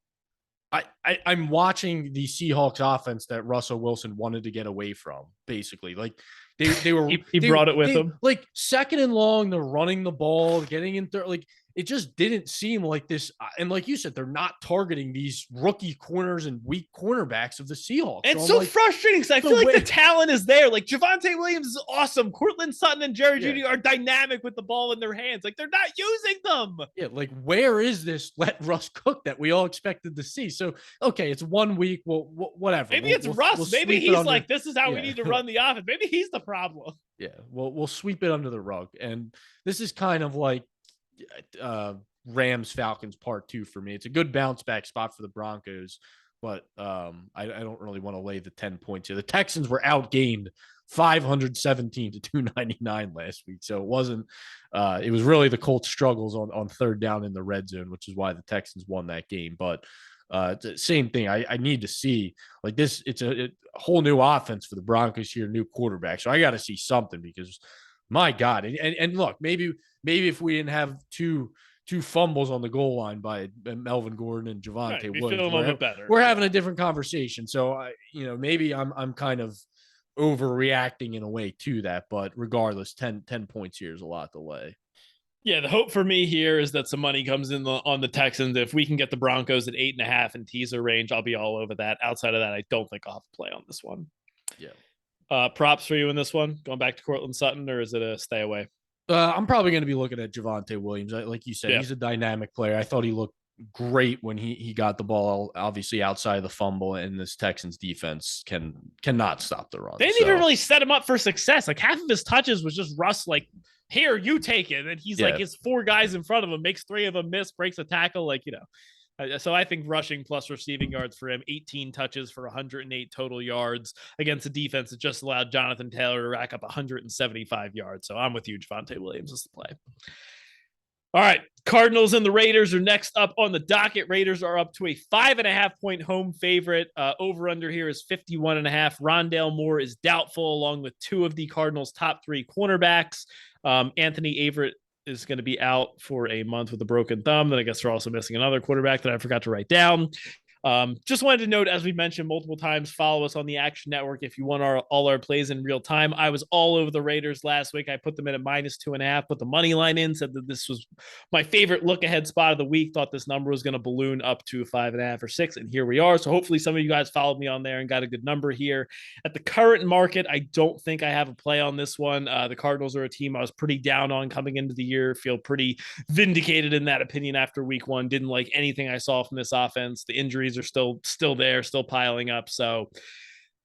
I'm watching the Seahawks offense that Russell Wilson wanted to get away from, basically. Like they were he brought it with him. Like second and long, they're running the ball, getting in third. Like it just didn't seem like this. And like you said, they're not targeting these rookie corners and weak cornerbacks of the Seahawks. It's so like, frustrating because I feel like the talent is there. Like Javonte Williams is awesome. Cortland Sutton and Jerry Jeudy are dynamic with the ball in their hands. Like they're not using them. Yeah, like where is this let Russ cook that we all expected to see? So okay, it's 1 week. Well, whatever. Maybe it's Russ. Maybe he's like, this is how we need to run the offense. Maybe he's the problem. Yeah, we'll sweep it under the rug. And this is kind of like Rams Falcons part 2 for me. It's a good bounce back spot for the Broncos, but I don't really want to lay the 10 points here. The Texans were outgained 517 to 299 last week. So it wasn't it was really the Colts struggles on third down in the red zone, which is why the Texans won that game. But same thing. I need to see like this. It's a whole new offense for the Broncos here, new quarterback. So I got to see something because my God. And look, maybe if we didn't have two fumbles on the goal line by Melvin Gordon and Javonte Williams, we're having a different conversation. So maybe I'm kind of overreacting in a way to that, but regardless, 10 points here is a lot to lay. Yeah, the hope for me here is that some money comes in on the Texans. If we can get the Broncos at 8.5 in teaser range, I'll be all over that. Outside of that, I don't think I'll have to play on this one. Yeah. Props for you in this one? Going back to Cortland Sutton, or is it a stay away? I'm probably going to be looking at Javonte Williams. Like you said, he's a dynamic player. I thought he looked great when he got the ball, obviously outside of the fumble, and this Texans defense cannot stop the run. They didn't even really set him up for success. Like half of his touches was just Russ, like, here, you take it. And he's like, his 4 guys in front of him, makes 3 of them miss, breaks a tackle. Like, so I think rushing plus receiving yards for him, 18 touches for 108 total yards against a defense that just allowed Jonathan Taylor to rack up 175 yards. So I'm with you. Javonte Williams is the play. All right. Cardinals and the Raiders are next up on the docket. Raiders are up to a 5.5-point home favorite. Over under here is 51.5. Rondale Moore is doubtful, along with 2 of the Cardinals' top 3 cornerbacks. Anthony Averett is going to be out for a month with a broken thumb. Then I guess they're also missing another quarterback that I forgot to write down. Just wanted to note, as we mentioned multiple times, follow us on the Action Network if you want all our plays in real time. I was all over the Raiders last week. I put them in at -2.5, put the money line in, said that this was my favorite look ahead spot of the week. Thought this number was going to balloon up to 5.5 or 6, and here we are. So hopefully some of you guys followed me on there and got a good number here. At the current market, I don't think I have a play on this one. The Cardinals are a team I was pretty down on coming into the year. Feel pretty vindicated in that opinion after week 1. Didn't like anything I saw from this offense. The injuries are still there, still piling up. So,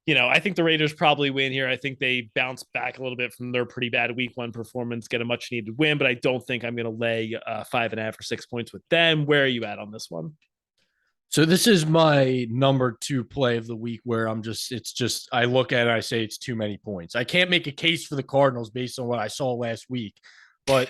I think the Raiders probably win here. I think they bounce back a little bit from their pretty bad week 1 performance, get a much needed win, but I don't think I'm going to lay 5.5 or 6 points with them. Where are you at on this one? So this is my number 2 play of the week where I look at it, I say it's too many points. I can't make a case for the Cardinals based on what I saw last week. But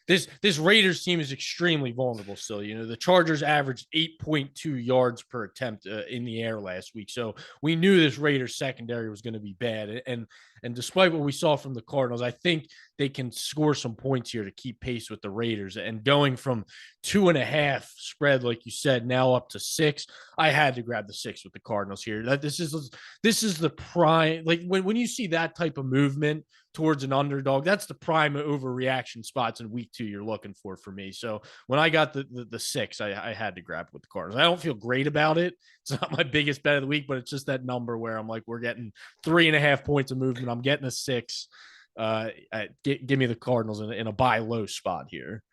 this Raiders team is extremely vulnerable still. The Chargers averaged 8.2 yards per attempt in the air last week. So we knew this Raiders secondary was going to be bad. And despite what we saw from the Cardinals, I think they can score some points here to keep pace with the Raiders. And going from 2.5 spread, like you said, now up to 6, I had to grab the 6 with the Cardinals here. This is the prime, like when you see that type of movement towards an underdog, that's the prime overreaction spots in week 2 you're looking for me. So when I got the 6, I had to grab it with the Cardinals. I don't feel great about it. It's not my biggest bet of the week, but it's just that number where I'm like, we're getting 3.5 points of movement. I'm getting a 6. Give me the Cardinals in a buy low spot here.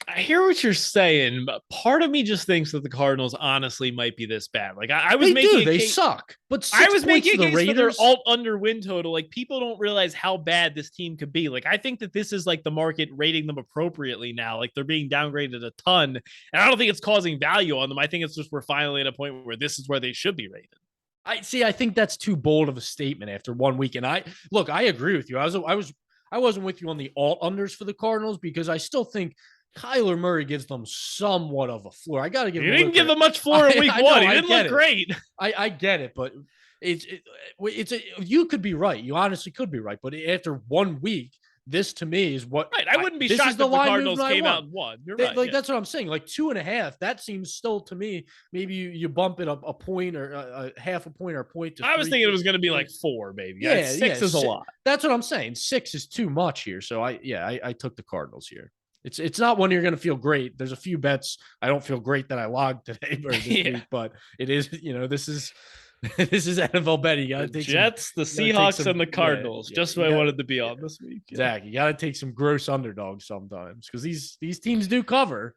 I hear what you're saying, but part of me just thinks that the Cardinals honestly might be this bad. Like I was They making do. a They case. suck. But I 6 was points making to a the case for their Raiders. alt under win total. Like people don't realize how bad this team could be. Like I think that this is like the market rating them appropriately now. Like they're being downgraded a ton, and I don't think it's causing value on them. I think it's just we're finally at a point where this is where they should be rated. I think that's too bold of a statement after 1 week. And I agree with you. I wasn't with you on the alt unders for the Cardinals because I still think Kyler Murray gives them somewhat of a floor. I got to give He him. didn't give them much floor in week one. He didn't look great. I get it, but you could be right. You honestly could be right. But after 1 week, this to me is what. Right. I wouldn't be this shocked is if the the line Cardinals movement I came want. out and won. You're Like right. that's what I'm saying. Like 2.5. That seems still to me. Maybe you bump it up a point or a half a point or a point to. I was thinking it was going to be like 4, maybe. Yeah, six is a lot. That's what I'm saying. 6 is too much here. So I took the Cardinals here. It's not one you're going to feel great. There's a few bets I don't feel great that I logged today or this week, but it is, this is this is NFL betting. You got to take Jets, the Seahawks, and the Cardinals. Just what I wanted to be on this week. Zach, you got to take some gross underdogs sometimes because these teams do cover.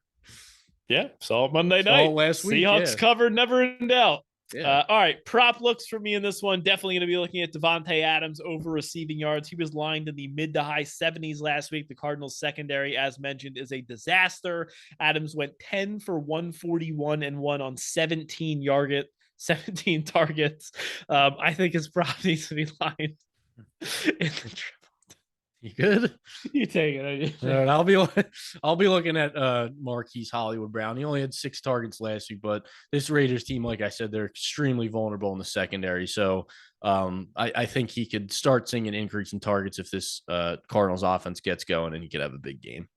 Yeah, saw it Monday night. Last week, Seahawks covered, never in doubt. Yeah. All right, prop looks for me in this one. Definitely going to be looking at Devontae Adams over receiving yards. He was lined in the mid to high 70s last week. The Cardinals secondary, as mentioned, is a disaster. Adams went 10 for 141 and 1 on 17 targets. I think his prop needs to be lined in the triple. You good? You take it. All right, I'll be looking at Marquise Hollywood Brown. He only had 6 targets last week, but this Raiders team, like I said, they're extremely vulnerable in the secondary. So I think he could start seeing an increase in targets if this Cardinals offense gets going, and he could have a big game.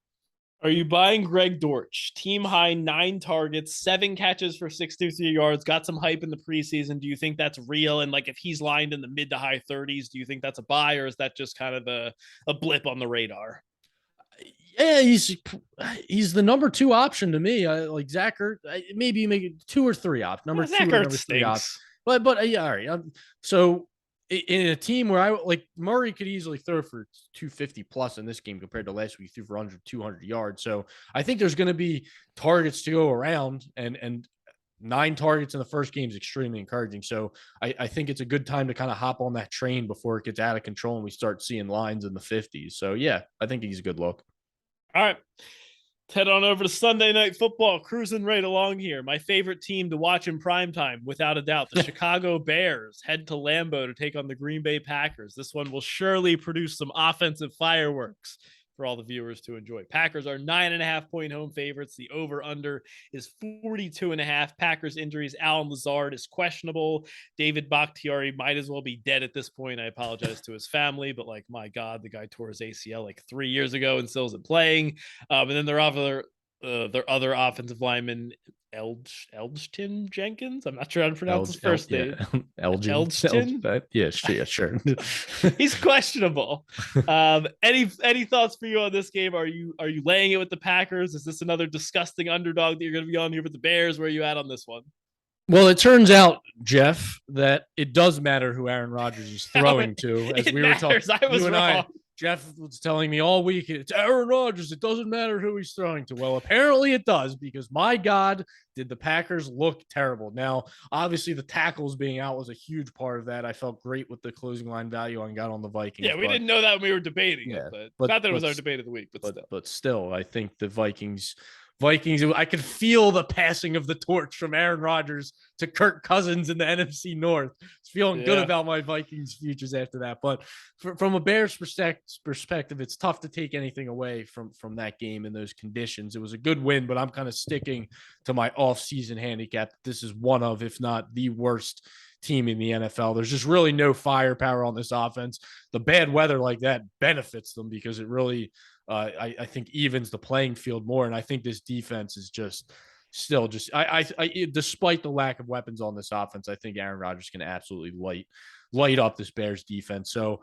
Are you buying Greg Dortch? Team high 9 targets, 7 catches for 63 yards, got some hype in the preseason. Do you think that's real? And like if he's lined in the mid to high 30s, do you think that's a buy, or is that just kind of a blip on the radar? Yeah, he's the number 2 option to me. Like Zach Ertz, maybe you make it 2 or 3 option. Number 2 or number 3 option. But yeah, all right. So in a team where I like Murray could easily throw for 250 plus in this game compared to last week, he threw for 200 yards. So I think there's going to be targets to go around, and 9 targets in the first game is extremely encouraging. So I think it's a good time to kind of hop on that train before it gets out of control and we start seeing lines in the 50s. So yeah, I think he's a good look. All right. Head on over to Sunday Night Football, cruising right along here. My favorite team to watch in primetime, without a doubt, the Chicago Bears head to Lambeau to take on the Green Bay Packers. This one will surely produce some offensive fireworks for all the viewers to enjoy. Packers are 9.5-point home favorites. The over-under is 42.5. Packers injuries, Alan Lazard is questionable. David Bakhtiari might as well be dead at this point. I apologize to his family, but like, my God, the guy tore his ACL like 3 years ago and still isn't playing. And then their other offensive lineman, Elgton Jenkins. I'm not sure how to pronounce his first name. Elgton. Yeah, sure. He's questionable. Any thoughts for you on this game? Are you laying it with the Packers? Is this another disgusting underdog that you're going to be on here with the Bears? Where are you at on this one? Well, it turns out, Jeff, that it does matter who Aaron Rodgers is throwing to. As we were talking, I was wrong. Jeff was telling me all week, it's Aaron Rodgers. It doesn't matter who he's throwing to. Well, apparently it does, because my God, did the Packers look terrible. Now, obviously, the tackles being out was a huge part of that. I felt great with the closing line value and got on the Vikings. Yeah, we didn't know that when we were debating it, but not that it was our debate of the week, but still, I think the Vikings, I could feel the passing of the torch from Aaron Rodgers to Kirk Cousins in the NFC North. It's feeling good about my Vikings futures after that. But from a Bears perspective, it's tough to take anything away from that game in those conditions. It was a good win, but I'm kind of sticking to my off-season handicap. This is one of, if not the worst team in the NFL. There's just really no firepower on this offense. The bad weather like that benefits them because it really I think evens the playing field more. And I think this defense is still despite the lack of weapons on this offense, I think Aaron Rodgers can absolutely light up this Bears defense. So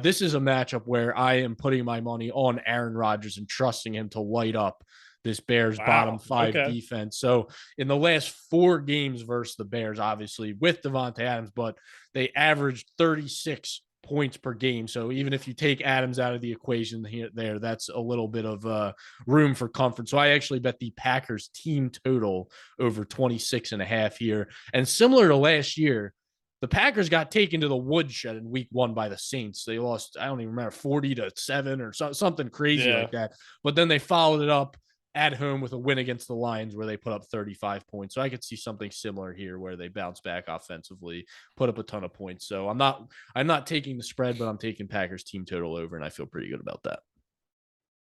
this is a matchup where I am putting my money on Aaron Rodgers and trusting him to light up this Bears bottom 5 defense. So in the last 4 games versus the Bears, obviously with Devontae Adams, but they averaged 36 points per game. So even if you take Adams out of the equation there, that's a little bit of room for comfort. So I actually bet the Packers team total over 26.5 here. And similar to last year, the Packers got taken to the woodshed in week 1 by the Saints. They lost, I don't even remember, 40-7 or something crazy like that. But then they followed it up at home with a win against the Lions where they put up 35 points. So I could see something similar here where they bounce back offensively, put up a ton of points. So I'm not taking the spread, but I'm taking Packers team total over, and I feel pretty good about that.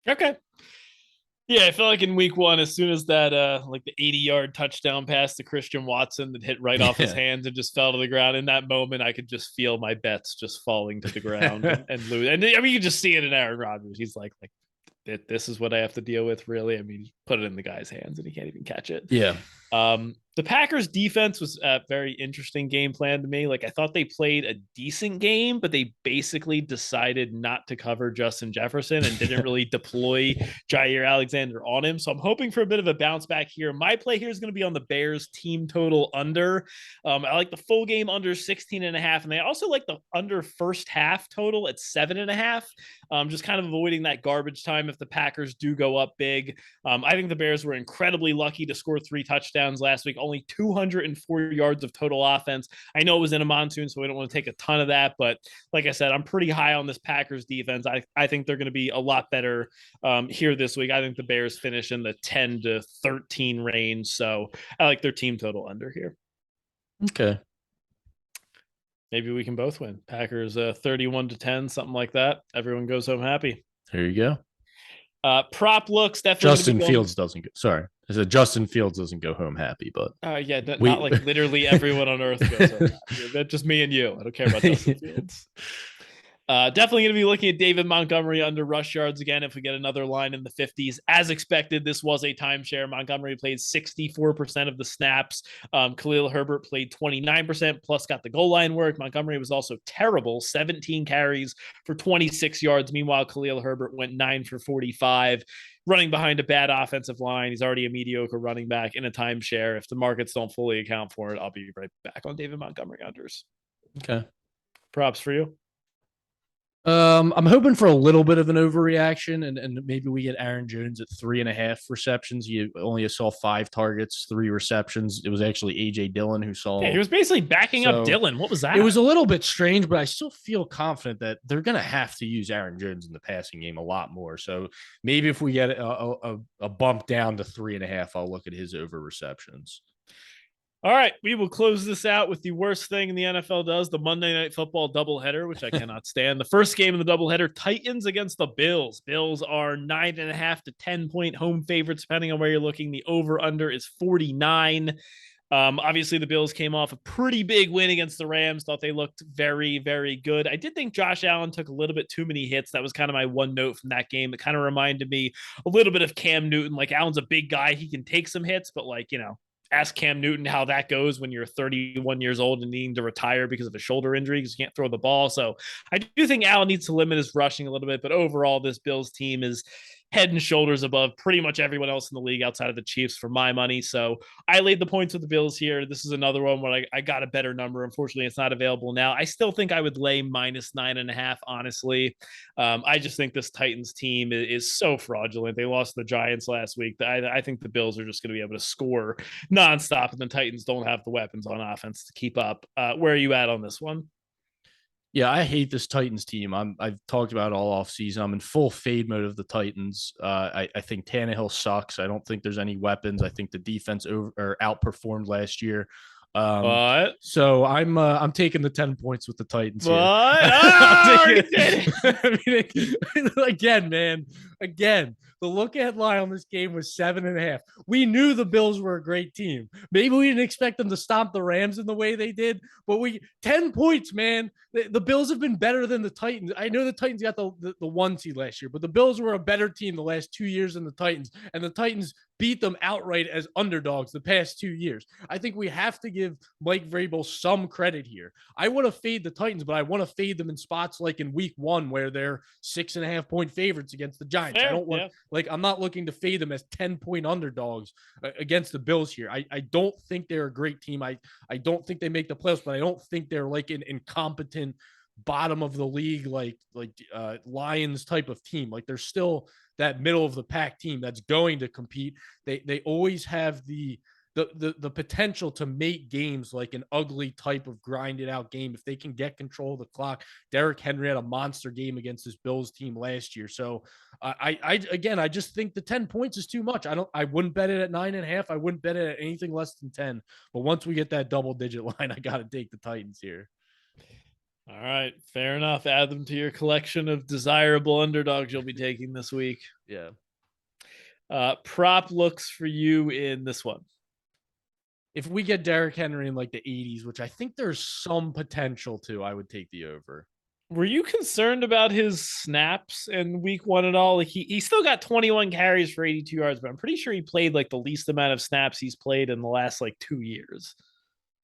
Okay. Yeah, I feel like in week 1, as soon as that like the 80-yard touchdown pass to Christian Watson that hit right off his hands and just fell to the ground, in that moment, I could just feel my bets just falling to the ground and lose. And I mean, you can just see it in Aaron Rodgers. He's like this is what I have to deal with, really. I mean, put it in the guy's hands and he can't even catch it. Yeah. The Packers defense was a very interesting game plan to me. Like, I thought they played a decent game, but they basically decided not to cover Justin Jefferson and didn't really deploy Jair Alexander on him. So I'm hoping for a bit of a bounce back here. My play here is going to be on the Bears team total under. I like the full game under 16.5. And they also like the under first half total at 7.5. Just kind of avoiding that garbage time if the Packers do go up big. I think the Bears were incredibly lucky to score 3 touchdowns last week, only 204 yards of total offense. I know it was in a monsoon, so we don't want to take a ton of that, but like I said, I'm pretty high on this Packers defense. I think they're going to be a lot better here this week. I think the Bears finish in the 10-13 range, so I like their team total under here. Okay. Maybe we can both win. Packers 31-10, something like that. Everyone goes home happy. There you go. Prop looks definitely. Justin Fields doesn't go. Sorry, I said Justin Fields doesn't go home happy, but not like literally everyone on earth goes home happy. That's just me and you. I don't care about Justin Fields. Definitely going to be looking at David Montgomery under rush yards again if we get another line in the 50s. As expected, this was a timeshare. Montgomery played 64% of the snaps. Khalil Herbert played 29%, plus got the goal line work. Montgomery was also terrible, 17 carries for 26 yards. Meanwhile, Khalil Herbert went 9 for 45. Running behind a bad offensive line. He's already a mediocre running back in a timeshare. If the markets don't fully account for it, I'll be right back on David Montgomery unders. Okay. Props for you. I'm hoping for a little bit of an overreaction, and maybe we get Aaron Jones at 3.5 receptions. He only saw 5 targets, 3 receptions. It was actually AJ Dillon who saw. Yeah, he was basically backing up Dillon. What was that? It was a little bit strange, but I still feel confident that they're going to have to use Aaron Jones in the passing game a lot more. So maybe if we get a bump down to 3.5, I'll look at his over receptions. All right, we will close this out with the worst thing in the NFL does, the Monday Night Football doubleheader, which I cannot stand. The first game of the doubleheader, Titans against the Bills. Bills are 9.5 to 10-point home favorites, depending on where you're looking. The over-under is 49. Obviously, the Bills came off a pretty big win against the Rams. Thought they looked very, very good. I did think Josh Allen took a little bit too many hits. That was kind of my one note from that game. It kind of reminded me a little bit of Cam Newton. Like, Allen's a big guy. He can take some hits, but ask Cam Newton how that goes when you're 31 years old and needing to retire because of a shoulder injury because you can't throw the ball. So I do think Allen needs to limit his rushing a little bit, but overall this Bills team is head and shoulders above pretty much everyone else in the league outside of the Chiefs for my money. So I laid the points with the Bills here. This is another one where I got a better number. Unfortunately, it's not available now. I still think I would lay -9.5, honestly. I just think this Titans team is so fraudulent. They lost the Giants last week. I think the Bills are just going to be able to score nonstop, and the Titans don't have the weapons on offense to keep up. Where are you at on this one? Yeah, I hate this Titans team. I've talked about it all off season. I'm in full fade mode of the Titans. I think Tannehill sucks. I don't think there's any weapons. I think the defense outperformed last year. What? So I'm taking the 10 points with the Titans. What? Oh, again, man. Again, the look ahead line on this game was 7.5. We knew the Bills were a great team. Maybe we didn't expect them to stomp the Rams in the way they did, but 10 points, man. The Bills have been better than the Titans. I know the Titans got the 1 seed last year, but the Bills were a better team the last 2 years than the Titans, and the Titans beat them outright as underdogs the past 2 years. I think we have to give Mike Vrabel some credit here. I want to fade the Titans, but I want to fade them in spots like in week 1 where they're 6.5-point favorites against the Giants. I don't want I'm not looking to fade them as 10-point underdogs against the Bills here. I don't think they're a great team. I don't think they make the playoffs, but I don't think they're like an incompetent bottom of the league, like Lions type of team. Like they're still that middle of the pack team that's going to compete. They always have the potential to make games like an ugly type of grinded out game if they can get control of the clock. Derrick Henry had a monster game against this Bills team last year. So I just think the 10 points is too much. I wouldn't bet it at 9.5. I wouldn't bet it at anything less than 10. But once we get that double digit line, I got to take the Titans here. All right, fair enough. Add them to your collection of desirable underdogs you'll be taking this week. Yeah. Prop looks for you in this one. If we get Derrick Henry in like the 80s, which I think there's some potential to, I would take the over. Were you concerned about his snaps in week 1 at all? Like he still got 21 carries for 82 yards, but I'm pretty sure he played like the least amount of snaps he's played in the last like 2 years.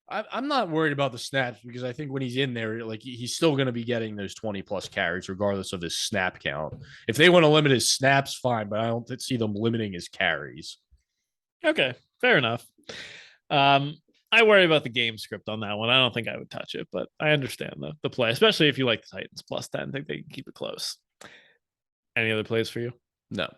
I'm not worried about the snaps because I think when he's in there, like he's still going to be getting those 20 plus carries regardless of his snap count. If they want to limit his snaps, fine, but I don't see them limiting his carries. Okay, fair enough. I worry about the game script on that one. I don't think I would touch it, but I understand the play, especially if you like the Titans plus 10. I think they can keep it close. Any other plays for you? No.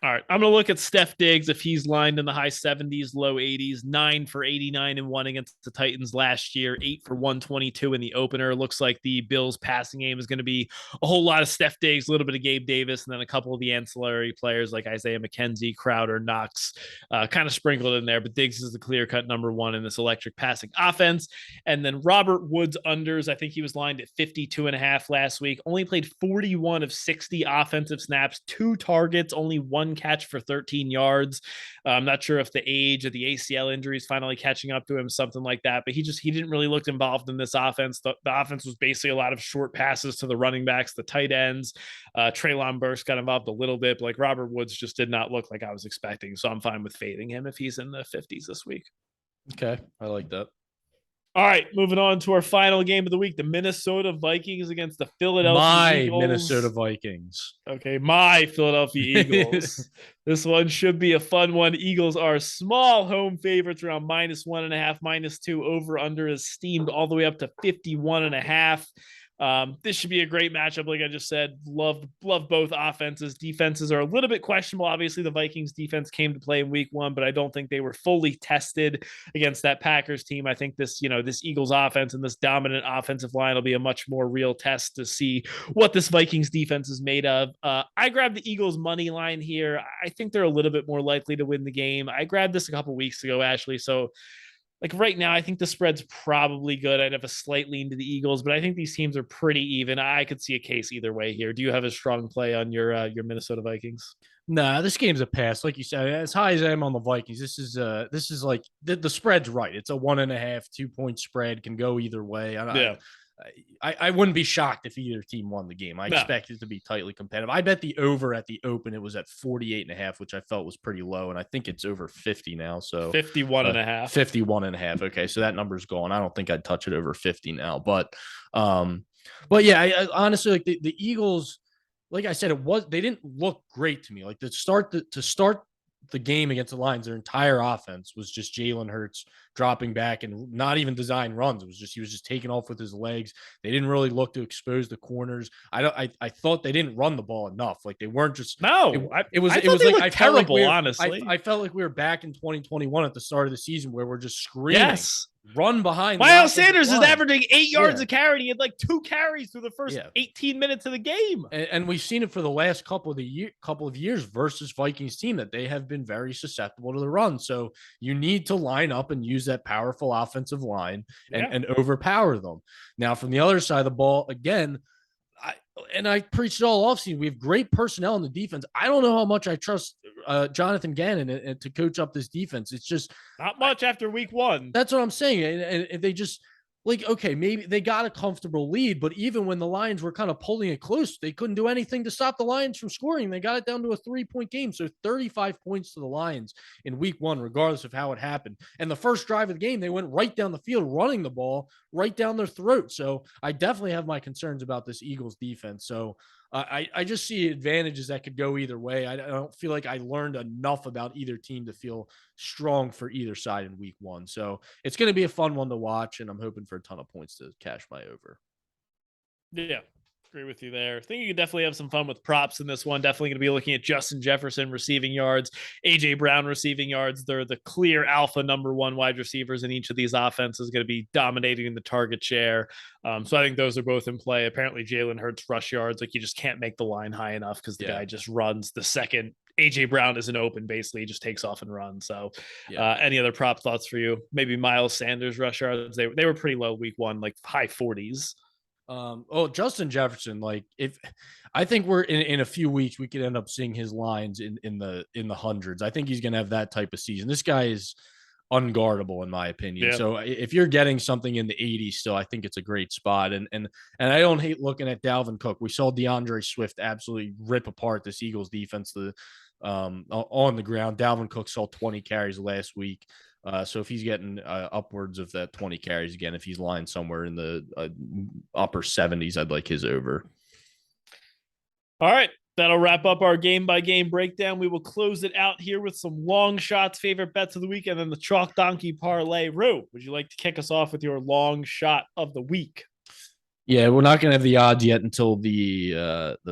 All right, I'm going to look at Steph Diggs if he's lined in the high 70s, low 80s, 9 for 89 and 1 against the Titans last year, 8 for 122 in the opener. Looks like the Bills passing game is going to be a whole lot of Steph Diggs, a little bit of Gabe Davis, and then a couple of the ancillary players like Isaiah McKenzie, Crowder, Knox, kind of sprinkled in there. But Diggs is the clear-cut number one in this electric passing offense. And then Robert Woods unders, I think he was lined at 52.5 last week, only played 41 of 60 offensive snaps, 2 targets, only 1 catch for 13 yards. I'm not sure if the age of the ACL injury is finally catching up to him, something like that, but he didn't really look involved in this offense. The offense was basically a lot of short passes to the running backs, the tight ends. Treylon Burks got involved a little bit, but like Robert Woods just did not look like I was expecting. So I'm fine with fading him if he's in the 50s this week. Okay. I like that. All right, moving on to our final game of the week, the Minnesota Vikings against the Philadelphia Eagles. Minnesota Vikings. Okay, my Philadelphia Eagles. This one should be a fun one. Eagles are small home favorites around -1.5, -2. Over under is steamed all the way up to 51.5. This should be a great matchup. Like I just said, love both offenses. Defenses are a little bit questionable. Obviously, the Vikings defense came to play in week 1, but I don't think they were fully tested against that Packers team. I think this Eagles offense and this dominant offensive line will be a much more real test to see what this Vikings defense is made of. I grabbed the Eagles money line here. I think they're a little bit more likely to win the game. I grabbed this a couple weeks ago, Ashley. So like right now, I think the spread's probably good. I'd have a slight lean to the Eagles, but I think these teams are pretty even. I could see a case either way here. Do you have a strong play on your Minnesota Vikings? Nah, this game's a pass. Like you said, as high as I am on the Vikings, this is like the spread's right. It's a 1.5, 2-point spread, can go either way. I wouldn't be shocked if either team won the game. I expect it to be tightly competitive. I bet the over at the open, it was at 48.5, which I felt was pretty low. And I think it's over 50 now. So 51.5. 51.5. Okay. So that number's gone. I don't think I'd touch it over 50 now. But yeah, I honestly, like the Eagles, like I said, they didn't look great to me. Like to start the game against the Lions, their entire offense was just Jalen Hurts dropping back and not even design runs. He was just taking off with his legs. They didn't really look to expose the corners. I thought they didn't run the ball enough. Like they weren't just it was like terrible. Honestly, I felt like we were back in 2021 at the start of the season where we're just screaming. Yes. Run behind. Miles Sanders is averaging 8 yards a carry. He had like 2 carries through the first 18 minutes of the game. And we've seen it for the last couple of years versus Vikings team that they have been very susceptible to the run. So you need to line up and use that powerful offensive line and overpower them. Now, from the other side of the ball, again, I preached it all offseason. We have great personnel in the defense. I don't know how much I trust Jonathan Gannon to coach up this defense. It's just not much after week 1. That's what I'm saying. And they just like, okay, maybe they got a comfortable lead, but even when the Lions were kind of pulling it close, they couldn't do anything to stop the Lions from scoring. They got it down to a 3-point game. So 35 points to the Lions in week 1, regardless of how it happened. And the first drive of the game, they went right down the field, running the ball right down their throat. So I definitely have my concerns about this Eagles defense. So I just see advantages that could go either way. I don't feel like I learned enough about either team to feel strong for either side in week 1. So it's going to be a fun one to watch, and I'm hoping for a ton of points to cash my over. Yeah, agree with you there. I think you could definitely have some fun with props in this one. Definitely going to be looking at Justin Jefferson receiving yards, AJ Brown receiving yards. They're the clear alpha number one wide receivers in each of these offenses, going to be dominating the target share. So I think those are both in play. Apparently, Jalen Hurts rush yards, like you just can't make the line high enough because the guy just runs the second AJ Brown isn't open, basically, he just takes off and runs. So, any other prop thoughts for you? Maybe Miles Sanders rush yards. They were pretty low week one, like high 40s. Justin Jefferson, like if I think we're in a few weeks, we could end up seeing his lines in the hundreds. I think he's gonna have that type of season. This guy is unguardable in my opinion. Yeah. So if you're getting something in the 80s still, I think it's a great spot. And I don't hate looking at Dalvin Cook. We saw DeAndre Swift absolutely rip apart this Eagles defense on the ground. Dalvin Cook saw 20 carries last week. So if he's getting upwards of that 20 carries again, if he's lying somewhere in the upper 70s, I'd like his over. All right. That'll wrap up our game by game breakdown. We will close it out here with some long shots, favorite bets of the week, and then the chalk donkey parlay. Rue, would you like to kick us off with your long shot of the week? Yeah, we're not going to have the odds yet until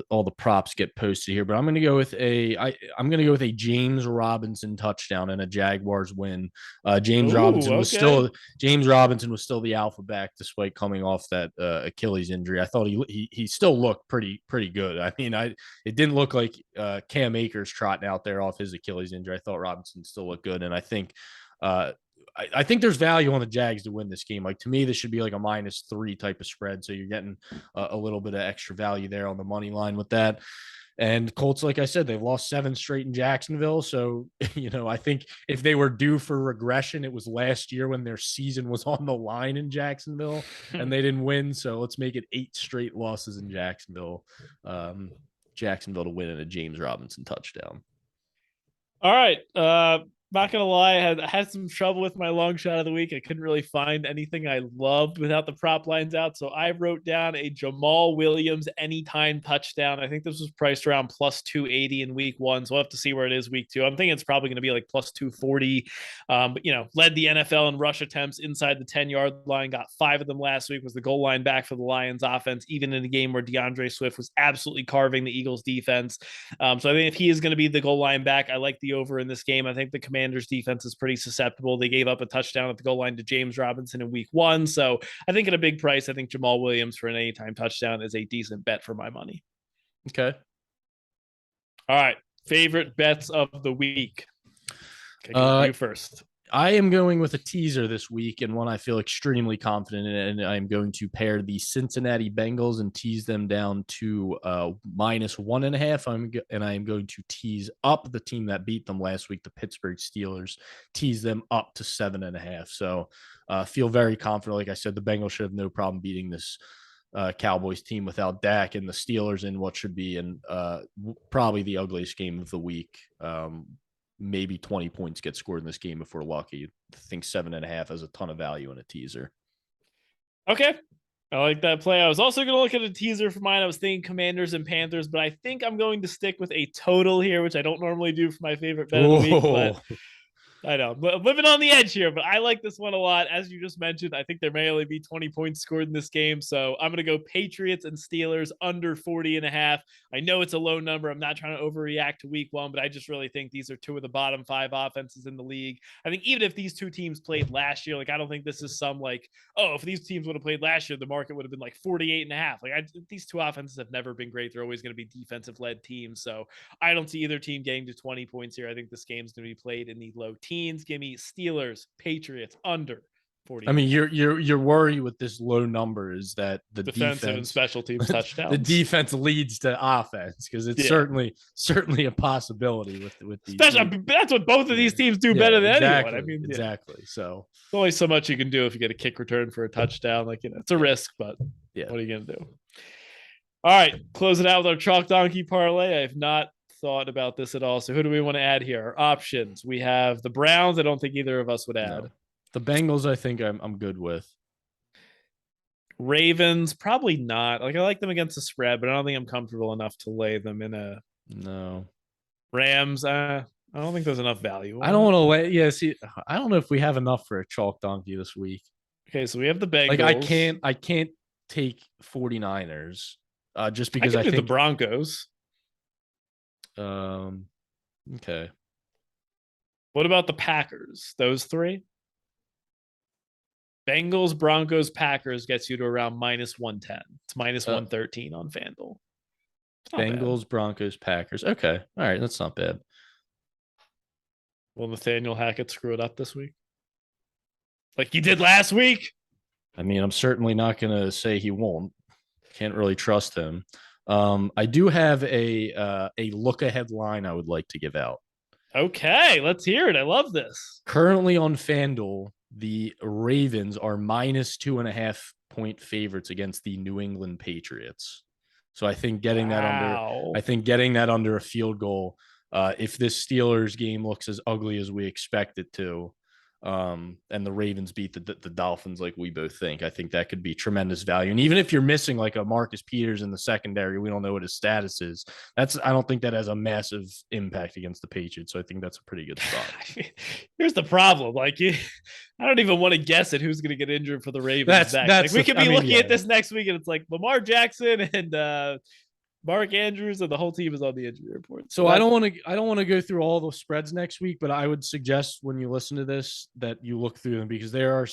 all the props get posted here, but I'm going to go with a James Robinson touchdown and a Jaguars win. James Robinson was still the alpha back despite coming off that Achilles injury. I thought he still looked pretty good. I mean, it didn't look like Cam Akers trotting out there off his Achilles injury. I thought Robinson still looked good, and I think I think there's value on the Jags to win this game. Like to me, this should be like a -3 type of spread. So you're getting a little bit of extra value there on the money line with that. And Colts, like I said, they've lost 7 straight in Jacksonville. So, I think if they were due for regression, it was last year when their season was on the line in Jacksonville and they didn't win. So let's make it 8 straight losses in Jacksonville. Jacksonville to win in a James Robinson touchdown. All right. Not gonna lie, I had some trouble with my long shot of the week. I couldn't really find anything I loved without the prop lines out. So I wrote down a Jamal Williams anytime touchdown. I think this was priced around plus 280 in week one. So we'll have to see where it is week two. I'm thinking it's probably going to be like plus 240. But led the NFL in rush attempts inside the 10-yard line, got 5 of them last week, was the goal line back for the Lions offense, even in a game where DeAndre Swift was absolutely carving the Eagles defense. So I think if he is going to be the goal line back, I like the over in this game. I think the Commanders defense is pretty susceptible. They gave up a touchdown at the goal line to James Robinson in week one. So I think at a big price, I think Jamal Williams for an anytime touchdown is a decent bet for my money. Okay. All right. Favorite bets of the week. Okay, you first. I am going with a teaser this week and one I feel extremely confident in, and I'm going to pair the Cincinnati Bengals and tease them down to -1.5. I am going to tease up the team that beat them last week, the Pittsburgh Steelers, tease them up to 7.5. So feel very confident. Like I said, the Bengals should have no problem beating this Cowboys team without Dak, and the Steelers in what should be probably the ugliest game of the week. Maybe 20 points get scored in this game if we're lucky. I think 7.5 has a ton of value in a teaser. Okay. I like that play. I was also going to look at a teaser for mine. I was thinking Commanders and Panthers, but I think I'm going to stick with a total here, which I don't normally do for my favorite bet of the week. But I know, but living on the edge here, but I like this one a lot. As you just mentioned, I think there may only be 20 points scored in this game. So I'm going to go Patriots and Steelers under 40.5. I know it's a low number. I'm not trying to overreact to week one, but I just really think these are 2 of the bottom 5 offenses in the league. I think even if these 2 teams played last year, I don't think this is some if these teams would have played last year, the market would have been 48.5. These 2 offenses have never been great. They're always going to be defensive led teams. So I don't see either team getting to 20 points here. I think this game's going to be played in the low teens. Give me Steelers, Patriots under 40. I mean, your worry with this low number is that the defensive and special teams touchdowns. The defense leads to offense because it's certainly a possibility with these. That's what both of these teams do better than anyone. I mean, exactly. So there's only so much you can do if you get a kick return for a touchdown. It's a risk, but what are you gonna do? All right, close it out with our chalk donkey parlay. I have not thought about this at all. So who do we want to add here? Our options. We have the Browns. I don't think either of us would add. No. The Bengals, I think I'm good with. Ravens, probably not. I like them against the spread, but I don't think I'm comfortable enough to lay them in a. No. Rams, I don't think there's enough value. I don't want to lay. Yeah, see, I don't know if we have enough for a chalk donkey this week. Okay, so we have the Bengals. I can't take 49ers just I because can I do think the Broncos. Okay. What about the Packers? Those three? Bengals, Broncos, Packers gets you to around minus 110. It's minus 113 on FanDuel. Bengals, bad. Broncos, Packers. Okay. All right. That's not bad. Will Nathaniel Hackett screw it up this week? Like he did last week? I mean, I'm certainly not going to say he won't. Can't really trust him. I do have a look ahead line I would like to give out. Okay, let's hear it. I love this. Currently on FanDuel, the Ravens are minus 2.5 point favorites against the New England Patriots. So I think getting that under a field goal, if this Steelers game looks as ugly as we expect it to, and the Ravens beat the Dolphins like we both think, I think that could be tremendous value. And even if you're missing like a Marcus Peters in the secondary, we don't know what his status is. I don't think that has a massive impact against the Patriots. So I think that's a pretty good spot. Here's the problem. Like, I don't even want to guess at who's going to get injured for the Ravens next. We could be looking at this next week and it's like Lamar Jackson and Mark Andrews and the whole team is on the injury report. So I don't want to go through all the spreads next week, but I would suggest when you listen to this that you look through them because there are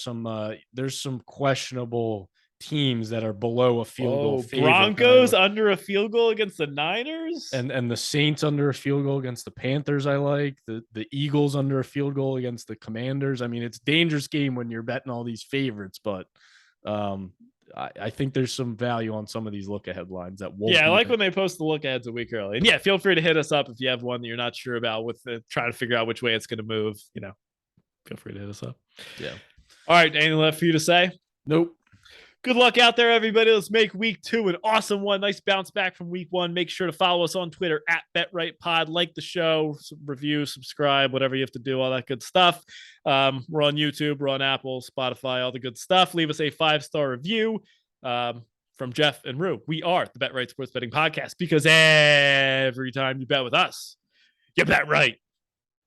there's some questionable teams that are below a field goal favorite. Broncos under a field goal against the Niners, and the Saints under a field goal against the Panthers. I like the Eagles under a field goal against the Commanders. I mean, it's a dangerous game when you're betting all these favorites, but I think there's some value on some of these look ahead lines that will. Yeah, I like when they post the look aheads a week early. And yeah, feel free to hit us up if you have one that you're not sure about with trying to figure out which way it's going to move. Feel free to hit us up. Yeah. All right. Anything left for you to say? Nope. Good luck out there, everybody. Let's make week 2 an awesome one. Nice bounce back from week 1. Make sure to follow us on Twitter at BetRightPod. Like the show, review, subscribe, whatever you have to do, all that good stuff. We're on YouTube. We're on Apple, Spotify, all the good stuff. Leave us a 5-star review. From Jeff and Rue. We are the Bet Right Sports Betting Podcast because every time you bet with us, you bet right.